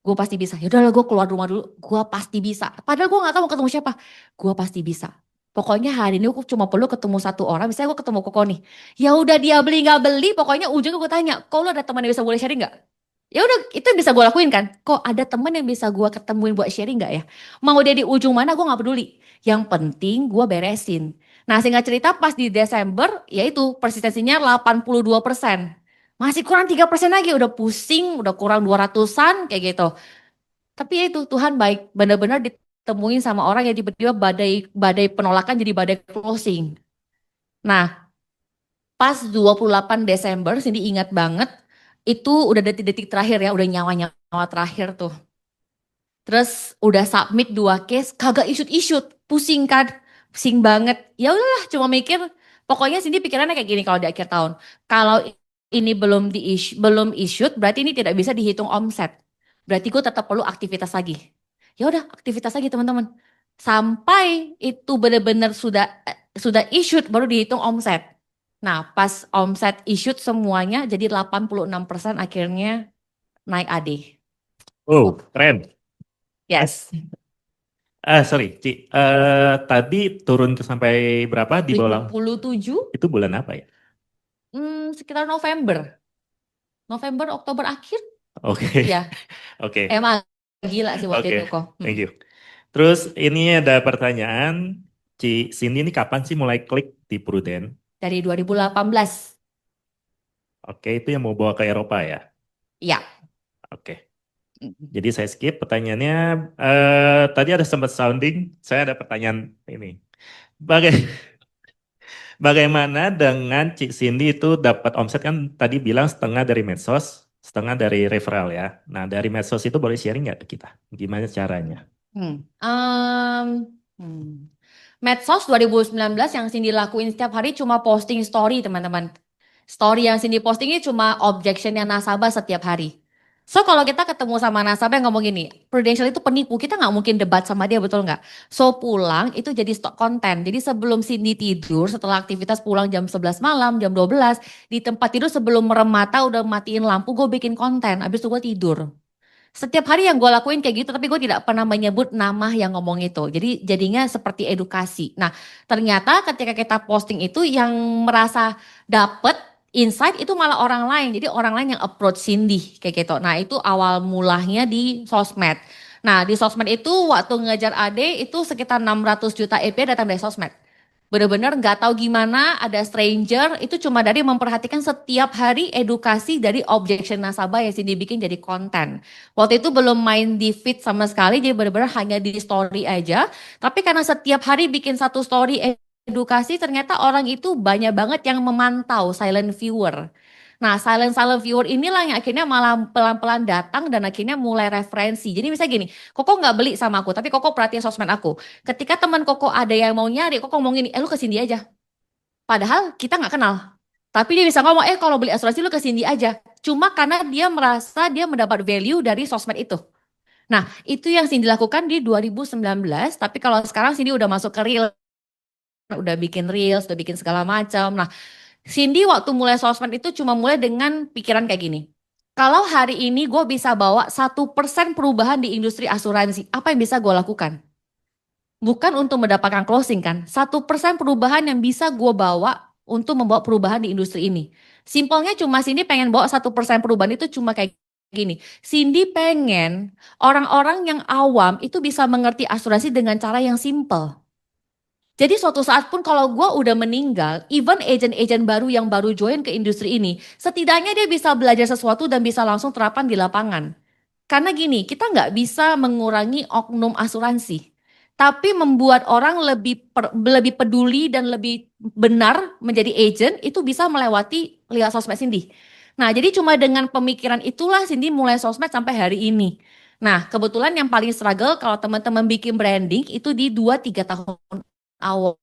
Gue pasti bisa. Yaudah lah gue keluar rumah dulu. Gue pasti bisa. Padahal gue gak tahu mau ketemu siapa. Gue pasti bisa. Pokoknya hari ini aku cuma perlu ketemu satu orang. Misalnya gue ketemu Koko nih. Ya udah dia beli gak beli. Pokoknya ujungnya gue tanya. Kok lu ada teman yang bisa boleh sharing gak? Ya udah itu yang bisa gue lakuin kan. Kok ada teman yang bisa gue ketemuin buat sharing gak ya? Mau dia di ujung mana gue gak peduli. Yang penting gue beresin. Nah, singkat cerita pas di Desember, yaitu persistensinya 82%. Masih kurang 3% lagi, udah pusing, udah kurang 200-an kayak gitu. Tapi ya itu Tuhan baik, benar-benar ditemuin sama orang yang tiba-tiba badai penolakan jadi badai closing. Nah, pas 28 Desember, Cindy ingat banget, itu udah detik-detik terakhir ya, udah nyawa-nyawa terakhir tuh. Terus udah submit 2 case, kagak issued, pusing kan, pusing banget. Ya udahlah, cuma mikir, pokoknya Cindy pikirannya kayak gini kalau di akhir tahun. Kalau ini belum issued, berarti ini tidak bisa dihitung omset. Berarti gue tetap perlu aktivitas lagi. Ya udah, aktivitas lagi teman-teman. Sampai itu benar-benar sudah issued baru dihitung omset. Nah, pas omset issued semuanya jadi 86% akhirnya naik AD. Oh, keren. Yes. Sorry, Ci. Tadi turun ke sampai berapa di bawah? 57, Itu bulan apa ya? sekitar November, Oktober akhir. Oke, Ya, oke, emang gila sih waktu oke. itu kok. Thank you. Terus ini ada pertanyaan, Ci Cindy ini kapan sih mulai klik di Prudent? Dari 2018. Oke, itu yang mau bawa ke Eropa ya? Ya. Oke. Jadi saya skip pertanyaannya. Tadi ada sempat sounding, saya ada pertanyaan ini. Bagaimana dengan Cik Cindy itu dapat omset kan tadi bilang setengah dari medsos, setengah dari referral ya. Nah dari medsos itu boleh sharing nggak ke kita? Gimana caranya? Medsos 2019 yang Cindy lakuin setiap hari cuma posting story teman-teman. Story yang Cindy posting ini cuma objectionnya nasabah setiap hari. So kalau kita ketemu sama nasabah yang ngomong gini, Prudential itu penipu, kita nggak mungkin debat sama dia, betul nggak? So pulang itu jadi stok konten. Jadi sebelum Cindy tidur, setelah aktivitas pulang jam 11 malam, jam 12, di tempat tidur sebelum merem mata udah matiin lampu, gue bikin konten, habis itu gue tidur. Setiap hari yang gue lakuin kayak gitu, tapi gue tidak pernah menyebut nama yang ngomong itu. Jadi jadinya seperti edukasi. Nah, ternyata ketika kita posting itu yang merasa dapet insight itu malah orang lain. Jadi orang lain yang approach Cindy kayak gitu. Nah, itu awal mulanya di sosmed. Nah, di sosmed itu waktu ngejar Ade itu sekitar 600 juta EP datang dari sosmed. Bener-bener nggak tahu gimana ada stranger itu cuma dari memperhatikan setiap hari edukasi dari objection nasabah yang Cindy bikin jadi konten. Waktu itu belum main di feed sama sekali, jadi bener-bener hanya di story aja. Tapi karena setiap hari bikin satu story edukasi, ternyata orang itu banyak banget yang memantau silent viewer. Nah, silent viewer inilah yang akhirnya malah pelan-pelan datang dan akhirnya mulai referensi. Jadi misalnya gini, Koko nggak beli sama aku, tapi Koko perhatiin sosmed aku. Ketika teman Koko ada yang mau nyari, Koko ngomong gini, lu ke Cindy aja. Padahal kita nggak kenal. Tapi dia bisa ngomong, kalau beli asuransi lu ke Cindy aja. Cuma karena dia merasa dia mendapat value dari sosmed itu. Nah, itu yang Cindy lakukan di 2019. Tapi kalau sekarang Cindy udah masuk ke real, udah bikin reels, udah bikin segala macam. Nah, Cindy waktu mulai sosmed itu cuma mulai dengan pikiran kayak gini. Kalau hari ini gue bisa bawa 1% perubahan di industri asuransi, apa yang bisa gue lakukan? Bukan untuk mendapatkan closing kan, 1% perubahan yang bisa gue bawa untuk membawa perubahan di industri ini. Simpelnya cuma Cindy pengen bawa 1% perubahan itu cuma kayak gini. Cindy pengen orang-orang yang awam itu bisa mengerti asuransi dengan cara yang simple. Jadi suatu saat pun kalau gue udah meninggal, even agent-agent baru yang baru join ke industri ini, setidaknya dia bisa belajar sesuatu dan bisa langsung terapkan di lapangan. Karena gini, kita nggak bisa mengurangi oknum asuransi. Tapi membuat orang lebih peduli dan lebih benar menjadi agent, itu bisa melewati lihat sosmed Cindy. Nah, jadi cuma dengan pemikiran itulah Cindy mulai sosmed sampai hari ini. Nah, kebetulan yang paling struggle kalau teman-teman bikin branding itu di 2-3 tahun awal.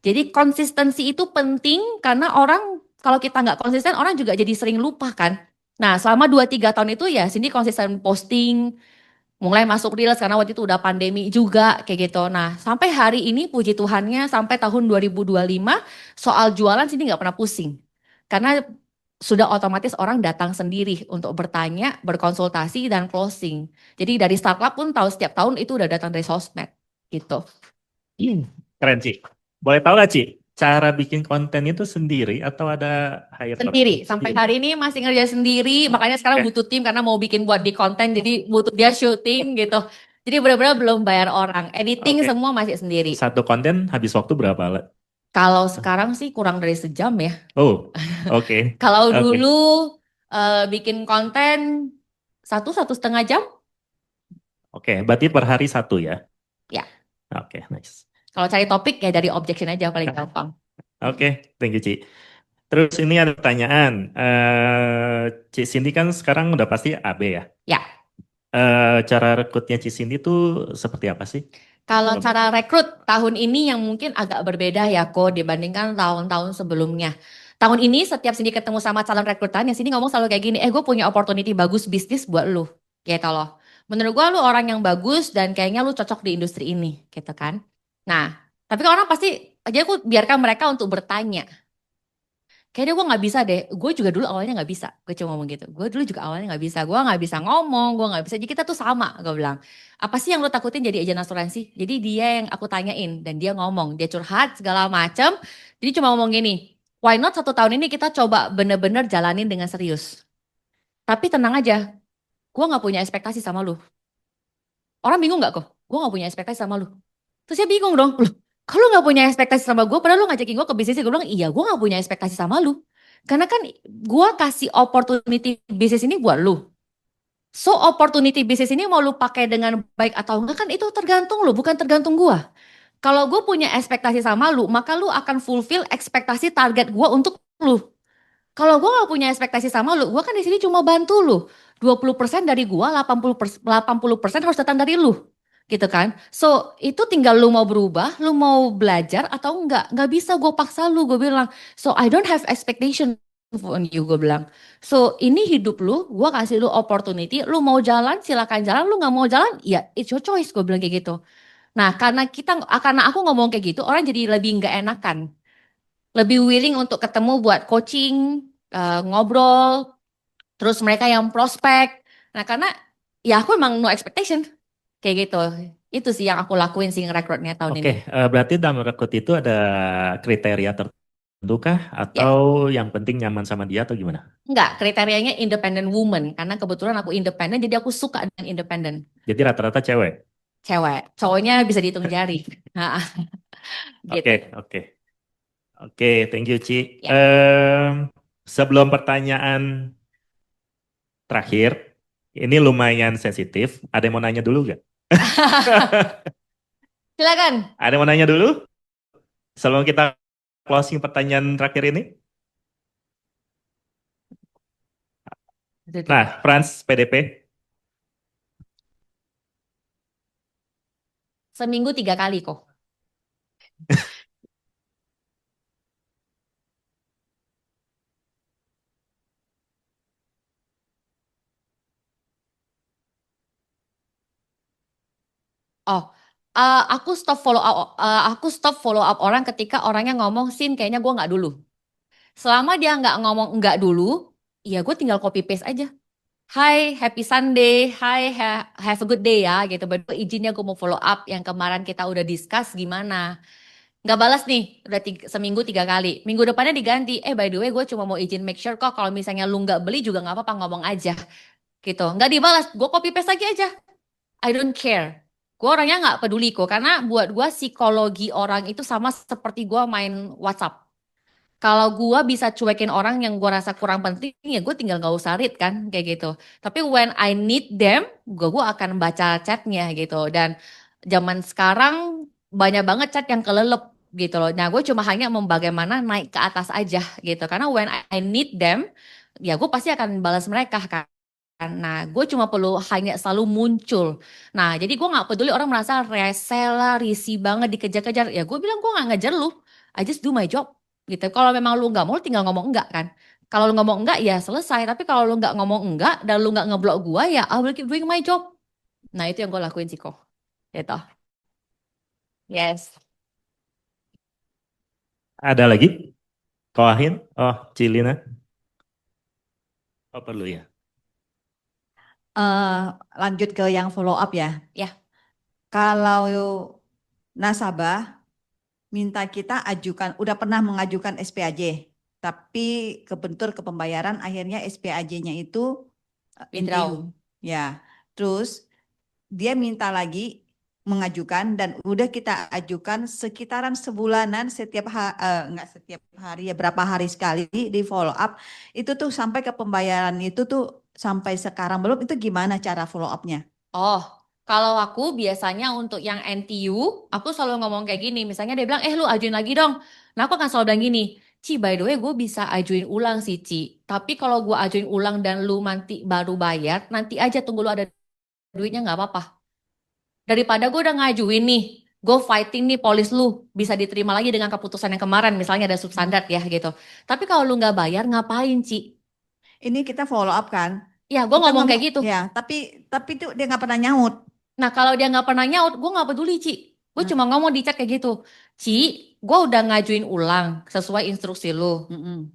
Jadi konsistensi itu penting karena orang kalau kita nggak konsisten orang juga jadi sering lupa kan. Nah selama 2-3 tahun itu ya Cindy konsisten posting, mulai masuk reels karena waktu itu udah pandemi juga kayak gitu. Nah sampai hari ini puji Tuhannya sampai tahun 2025 soal jualan Cindy nggak pernah pusing. Karena sudah otomatis orang datang sendiri untuk bertanya, berkonsultasi dan closing. Jadi dari startup pun tahu setiap tahun itu udah datang dari sosmed gitu. Keren Ci. Boleh tahu nggak Ci, cara bikin konten itu sendiri atau ada hire Sendiri, sampai hari ini masih ngerjain sendiri, makanya sekarang butuh tim karena mau bikin buat di konten, jadi butuh dia syuting gitu. Jadi benar-benar belum bayar orang. Editing Oke. semua masih sendiri. Satu konten habis waktu berapa, Le? Kalau sekarang sih kurang dari sejam ya. Oh, oke. Kalau Oke. dulu bikin konten satu setengah jam. Oke, berarti per hari satu ya? Ya. Oke, nice. Kalau cari topik ya dari objection aja paling gampang. Oke, thank you, Ci. Terus ini ada pertanyaan. Ci Cindy kan sekarang udah pasti AB ya? Ya. Cara rekrutnya Ci Cindy tuh seperti apa sih? Kalau cara rekrut tahun ini yang mungkin agak berbeda ya kok dibandingkan tahun-tahun sebelumnya. Tahun ini setiap Cindy ketemu sama calon rekrutan, yang Cindy ngomong selalu kayak gini, gue punya opportunity bagus bisnis buat lu. Gitu loh. Menurut gue lu orang yang bagus dan kayaknya lu cocok di industri ini. Gitu kan. Nah, tapi kan orang pasti, jadi aku biarkan mereka untuk bertanya. Kayaknya gue nggak bisa deh. Gue juga dulu awalnya nggak bisa. Gue cuma ngomong gitu. Gue dulu juga awalnya nggak bisa. Gue nggak bisa ngomong. Gue nggak bisa. Jadi kita tuh sama. Gue bilang. Apa sih yang lo takutin jadi agen asuransi? Jadi dia yang aku tanyain dan dia ngomong. Dia curhat segala macam. Jadi cuma ngomong gini. Why not 1 tahun ini kita coba bener-bener jalanin dengan serius. Tapi tenang aja. Gue nggak punya ekspektasi sama lu. Orang bingung nggak kok? Gue nggak punya ekspektasi sama lu. Terus dia bingung dong. Loh, kalau nggak punya ekspektasi sama gue, padahal lu ngajakin gue ke bisnis, gue bilang, iya gue nggak punya ekspektasi sama lu. Karena kan gue kasih opportunity bisnis ini buat lu. So opportunity bisnis ini mau lu pakai dengan baik atau enggak kan itu tergantung lu, bukan tergantung gue. Kalau gue punya ekspektasi sama lu, maka lu akan fulfill ekspektasi target gue untuk lu. Kalau gue gak punya ekspektasi sama lu, gue kan di sini cuma bantu lu. 20% dari gue, 80% harus datang dari lu. Gitu kan. So, itu tinggal lu mau berubah, lu mau belajar atau enggak. Gak bisa gue paksa lu, gue bilang. So, I don't have expectation on you, gue bilang. So, ini hidup lu, gue kasih lu opportunity, lu mau jalan, silakan jalan, lu gak mau jalan, ya it's your choice, gue bilang kayak gitu. Nah, karena aku ngomong kayak gitu, orang jadi lebih nggak enakan. Lebih willing untuk ketemu buat coaching, ngobrol, terus mereka yang prospek. Nah, karena ya aku emang no expectation kayak gitu. Itu sih yang aku lakuin sih ngerekrutnya tahun ini. Oke, berarti dalam rekrut itu ada kriteria tertentu kah? Ya, Atau yang penting nyaman sama dia atau gimana? enggak, kriterianya independent woman karena kebetulan aku independen jadi aku suka dengan independen. Jadi rata-rata cewek? Cewek, cowoknya bisa dihitung jari. Nah, gitu. Oke, oke. Oke, thank you, Ci. Ya. Sebelum pertanyaan terakhir, ini lumayan sensitif. Ada yang mau nanya dulu nggak? Silakan. Ada yang mau nanya dulu? Sebelum kita closing pertanyaan terakhir ini. Nah, Frans, PDP. Seminggu 3 kali kok. Oh, aku stop follow up orang ketika orangnya ngomong Sin kayaknya gue nggak dulu. Selama dia nggak ngomong nggak dulu, ya gue tinggal copy paste aja. Hai, happy Sunday. Hai, have a good day ya gitu. Baru izinnya gue mau follow up yang kemarin kita udah discuss gimana. Nggak balas nih, udah seminggu 3 kali. Minggu depannya diganti. By the way gue cuma mau izin make sure kok kalau misalnya lu nggak beli juga nggak apa-apa ngomong aja. Gitu. Nggak dibalas, gue copy paste lagi aja. I don't care. Gue orangnya nggak peduli kok, karena buat gue psikologi orang itu sama seperti gue main WhatsApp. Kalau gue bisa cuekin orang yang gue rasa kurang penting, ya gue tinggal nggak usah read kan, kayak gitu. Tapi when I need them, gue akan baca chatnya gitu. Dan zaman sekarang banyak banget chat yang kelelep gitu loh. Nah gue cuma hanya mau bagaimana naik ke atas aja gitu. Karena when I need them, ya gue pasti akan balas mereka kan. Nah, gue cuma perlu hanya selalu muncul. Nah, jadi gue nggak peduli orang merasa rese lah, risih banget dikejar-kejar. Ya gue bilang gue nggak ngejar lu. I just do my job. Gitu. Kalau memang lu nggak mau, lu tinggal ngomong enggak kan. Kalau lu ngomong enggak ya selesai. Tapi kalau lu nggak ngomong enggak dan lu nggak ngeblok gue ya I will keep doing my job. Nah, itu yang gue lakuin sih kok. Gitu. Yes. Ada lagi? Koahin? Oh, Cilina? Oh, perlu ya. Lanjut ke yang follow up ya. Ya. Kalau nasabah minta kita ajukan, udah pernah mengajukan SPAJ, tapi kebentur ke pembayaran, akhirnya SPAJ-nya itu Withdraw. NTU. Ya, terus dia minta lagi mengajukan dan udah kita ajukan sekitaran sebulanan enggak setiap hari ya berapa hari sekali di follow up itu tuh sampai ke pembayaran itu tuh sampai sekarang belum itu gimana cara follow up-nya? Oh, kalau aku biasanya untuk yang NTU, aku selalu ngomong kayak gini. Misalnya dia bilang, lu ajuin lagi dong. Nah, aku akan selalu bilang gini, Ci, by the way, gue bisa ajuin ulang sih, Ci. Tapi kalau gue ajuin ulang dan lu nanti baru bayar, nanti aja tunggu lu ada duitnya nggak apa-apa. Daripada gue udah ngajuin nih, gue fighting nih polis lu, bisa diterima lagi dengan keputusan yang kemarin, misalnya ada substandard ya gitu. Tapi kalau lu nggak bayar, ngapain, Ci? Ini kita follow up kan? Ya, gue Kita ngomong kayak gitu. Ya, tapi tuh dia nggak pernah nyaut. Nah, kalau dia nggak pernah nyaut, gue nggak peduli, Ci. Gue cuma ngomong di chat kayak gitu. Ci, gue udah ngajuin ulang sesuai instruksi lu. Mm-mm.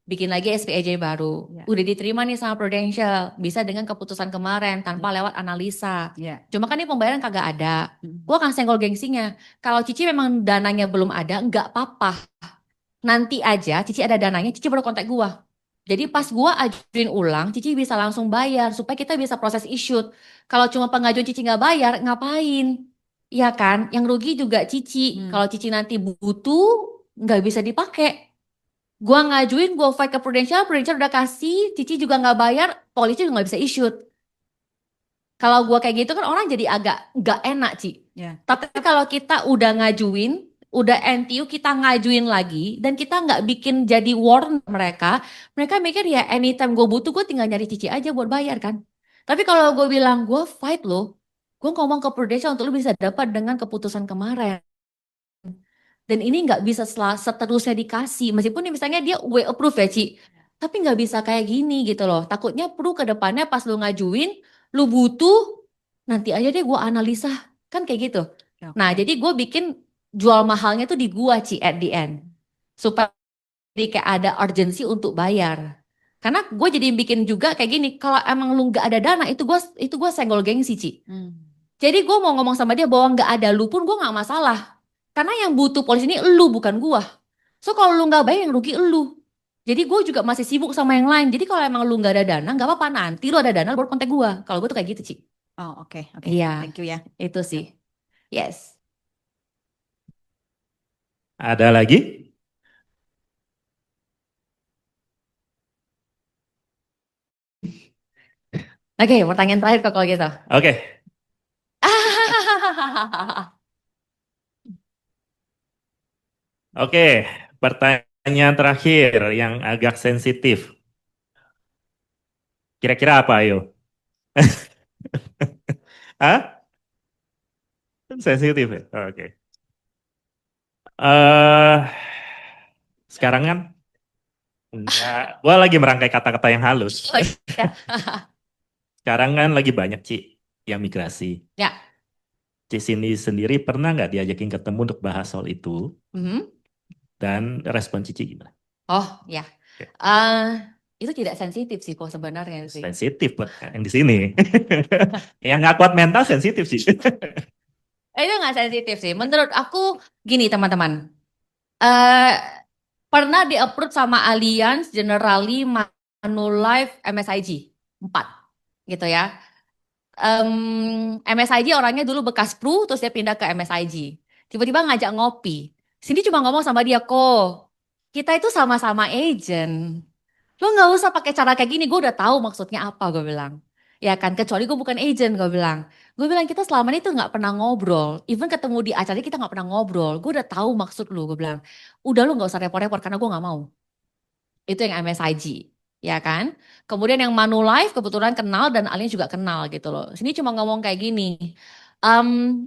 Bikin lagi SPAJ baru. Ya. Udah diterima nih sama Prudential. Bisa dengan keputusan kemarin tanpa lewat analisa. Ya. Cuma kan ini pembayaran kagak ada. Mm. Gue akan senggol gengsinya. Kalau Cici memang dananya belum ada, nggak apa-apa. Nanti aja Cici ada dananya, Cici baru kontak gue. Jadi pas gue ajuin ulang, Cici bisa langsung bayar supaya kita bisa proses issue. Kalau cuma pengajuan Cici nggak bayar, ngapain? Iya kan? Yang rugi juga Cici. Kalau Cici nanti butuh, nggak bisa dipakai. Gua ngajuin, gua fight ke Prudential udah kasih, Cici juga nggak bayar, polisi juga nggak bisa issue. Kalau gua kayak gitu kan orang jadi agak nggak enak, Ci. Ya. Tapi kalau kita udah ngajuin, udah NTU kita ngajuin lagi, dan kita nggak bikin jadi warn mereka mikir ya anytime gue butuh gue tinggal nyari Cici aja buat bayar kan. Tapi kalau gue bilang gue fight lo, gue ngomong ke Prudential untuk lo bisa dapat dengan keputusan kemarin. Dan ini nggak bisa seterusnya dikasih, meskipun nih misalnya dia way approve ya Ci, tapi nggak bisa kayak gini gitu loh. Takutnya perlu ke depannya pas lu ngajuin, lu butuh, nanti aja deh gue analisa, kan kayak gitu. Nah jadi gue bikin jual mahalnya tuh di gua Ci at the end, supaya jadi kayak ada urgensi untuk bayar. Karena gue jadi bikin juga kayak gini, kalau emang lu nggak ada dana itu gue senggol gengsi Ci. Jadi gue mau ngomong sama dia bahwa nggak ada lu pun gue nggak masalah. Karena yang butuh polisi ini elu bukan gua. So kalau lu nggak bayar yang rugi elu. Jadi gue juga masih sibuk sama yang lain. Jadi kalau emang lu nggak ada dana nggak apa-apa, nanti lu ada dana lu baru kontak gua. Kalau gue tuh kayak gitu Ci. Oh oke. Iya. Thank you ya. Itu sih. Yes. Ada lagi? Oke, pertanyaan terakhir kok kalau gitu. Oke. Oke, pertanyaan terakhir yang agak sensitif. Kira-kira apa, ayo? Hah? Sensitif ya? Oke. Sekarang kan enggak, gua lagi merangkai kata-kata yang halus. Oh, iya. Sekarang kan lagi banyak Ci yang migrasi. Ya. Ci Cindy sendiri pernah nggak diajakin ketemu untuk bahas soal itu? Dan respon Cici gimana? Oh ya. Oke. Itu tidak sensitif sih kok sebenarnya sih. Sensitif buat yang di sini. Yang nggak kuat mental sensitif sih. Itu nggak sensitif sih. Menurut aku gini teman-teman. Pernah di-approve sama Allianz, Generali, Manulife, MSIG. 4 gitu ya. MSIG orangnya dulu bekas Pru, terus dia pindah ke MSIG. Tiba-tiba ngajak ngopi. Sini cuma ngomong sama dia, kok kita itu sama-sama agent. Lo nggak usah pakai cara kayak gini, gue udah tahu maksudnya apa, gue bilang. Ya kan, kecuali gue bukan agent, gue bilang. Gue bilang kita selama ini tuh nggak pernah ngobrol. Even ketemu di acara kita nggak pernah ngobrol. Gue udah tahu maksud lu, gue bilang. Udah lu nggak usah repot-repot karena gue nggak mau. Itu yang MSIG, ya kan. Kemudian yang Manulife kebetulan kenal dan Alin juga kenal gitu loh. Sini cuma ngomong kayak gini.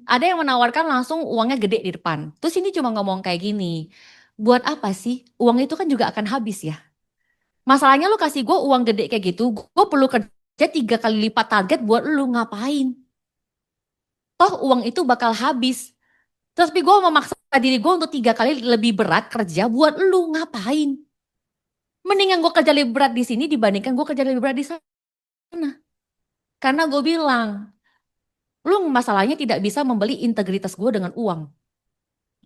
Ada yang menawarkan langsung uangnya gede di depan. Terus ini cuma ngomong kayak gini. Buat apa sih? Uang itu kan juga akan habis ya. Masalahnya lu kasih gue uang gede kayak gitu, gue perlu kerja 3 kali lipat target buat lu, ngapain? Toh uang itu bakal habis. Tapi gue memaksa diri gue untuk 3 kali lebih berat kerja buat lu, ngapain? Mendingan gue kerja lebih berat di sini dibandingkan gue kerja lebih berat di sana. Karena gue bilang, lu masalahnya tidak bisa membeli integritas gue dengan uang.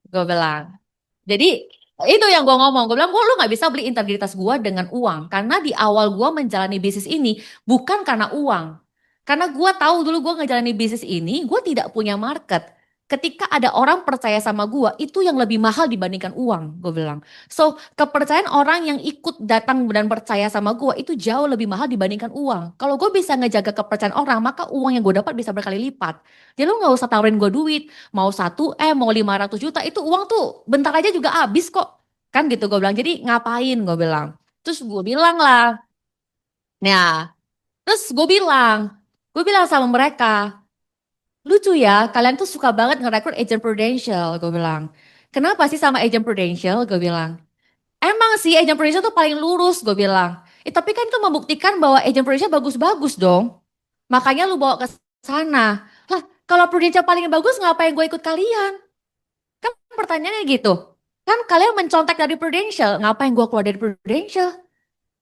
Gue bilang. Jadi itu yang gue ngomong, gue bilang lu gak bisa beli integritas gue dengan uang. Karena di awal gue menjalani bisnis ini bukan karena uang. Karena gue tahu dulu gue ngejalanin bisnis ini, gue tidak punya market. Ketika ada orang percaya sama gue, itu yang lebih mahal dibandingkan uang, gue bilang. So, kepercayaan orang yang ikut datang dan percaya sama gue itu jauh lebih mahal dibandingkan uang. Kalau gue bisa ngejaga kepercayaan orang, maka uang yang gue dapat bisa berkali lipat. Jadi lu gak usah tawarin gue duit, mau 1M, mau 500 juta, itu uang tuh bentar aja juga habis kok. Kan gitu gue bilang, jadi ngapain gue bilang. Terus gue bilang lah, nah, terus gue bilang sama mereka, lucu ya, kalian tuh suka banget ngerekrut agent Prudential, gue bilang. Kenapa sih sama agent Prudential, gue bilang. Emang sih agent Prudential tuh paling lurus, gue bilang. Tapi kan itu membuktikan bahwa agent Prudential bagus-bagus dong. Makanya lu bawa ke sana. Lah, kalau Prudential paling bagus, ngapain gue ikut kalian? Kan pertanyaannya gitu. Kan kalian mencontek dari Prudential, ngapain gue keluar dari Prudential?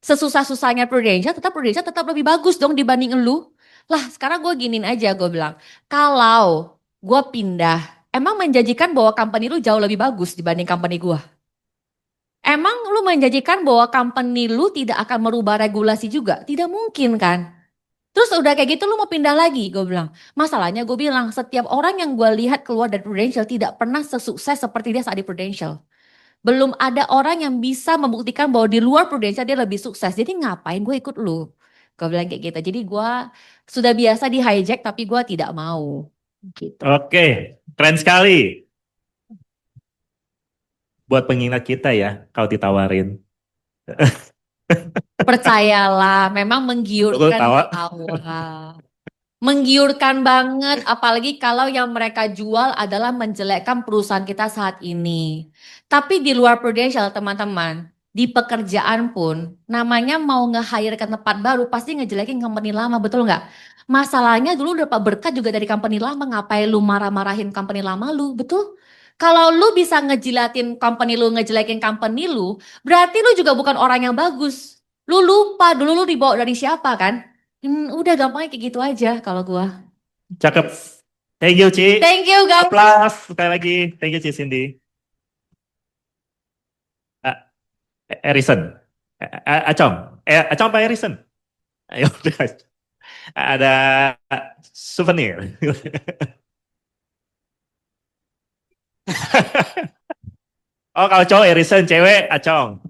Sesusah-susahnya Prudential tetap lebih bagus dong dibanding lu. Lah sekarang gue giniin aja, gue bilang, kalau gue pindah, emang menjanjikan bahwa company lu jauh lebih bagus dibanding company gue? Emang lu menjanjikan bahwa company lu tidak akan merubah regulasi juga? Tidak mungkin kan? Terus udah kayak gitu lu mau pindah lagi, gue bilang. Masalahnya gue bilang, setiap orang yang gue lihat keluar dari Prudential tidak pernah sesukses seperti dia saat di Prudential. Belum ada orang yang bisa membuktikan bahwa di luar Prudential dia lebih sukses. Jadi ngapain gue ikut lu? Gue bilang kayak gitu. Jadi gue sudah biasa di hijack tapi gue tidak mau. Gitu. Oke, keren sekali. Buat pengingat kita ya, kalau ditawarin. Percayalah, memang Lu menggiurkan tawa. di awal. Menggiurkan banget, apalagi kalau yang mereka jual adalah menjelekkan perusahaan kita saat ini. Tapi di luar Prudential, teman-teman, di pekerjaan pun, namanya mau nge-hire ke tempat baru, pasti ngejelekin company lama, betul nggak? Masalahnya dulu dapat berkat juga dari company lama, ngapain lu marah-marahin company lama lu, betul? Kalau lu bisa ngejilatin company lu, ngejelekin company lu, berarti lu juga bukan orang yang bagus. Lu lupa dulu lu dibawa dari siapa kan? Udah gampangnya kayak gitu aja kalau gua. Cakep. Thank you, Ci. Thank you guys. Applause sekali lagi. Thank you, Ci Cindy. Erison. Acong. Acong apa Erison? Ayo, udah. Ada souvenir. Oh, kalau cowok Erison, cewek Acong.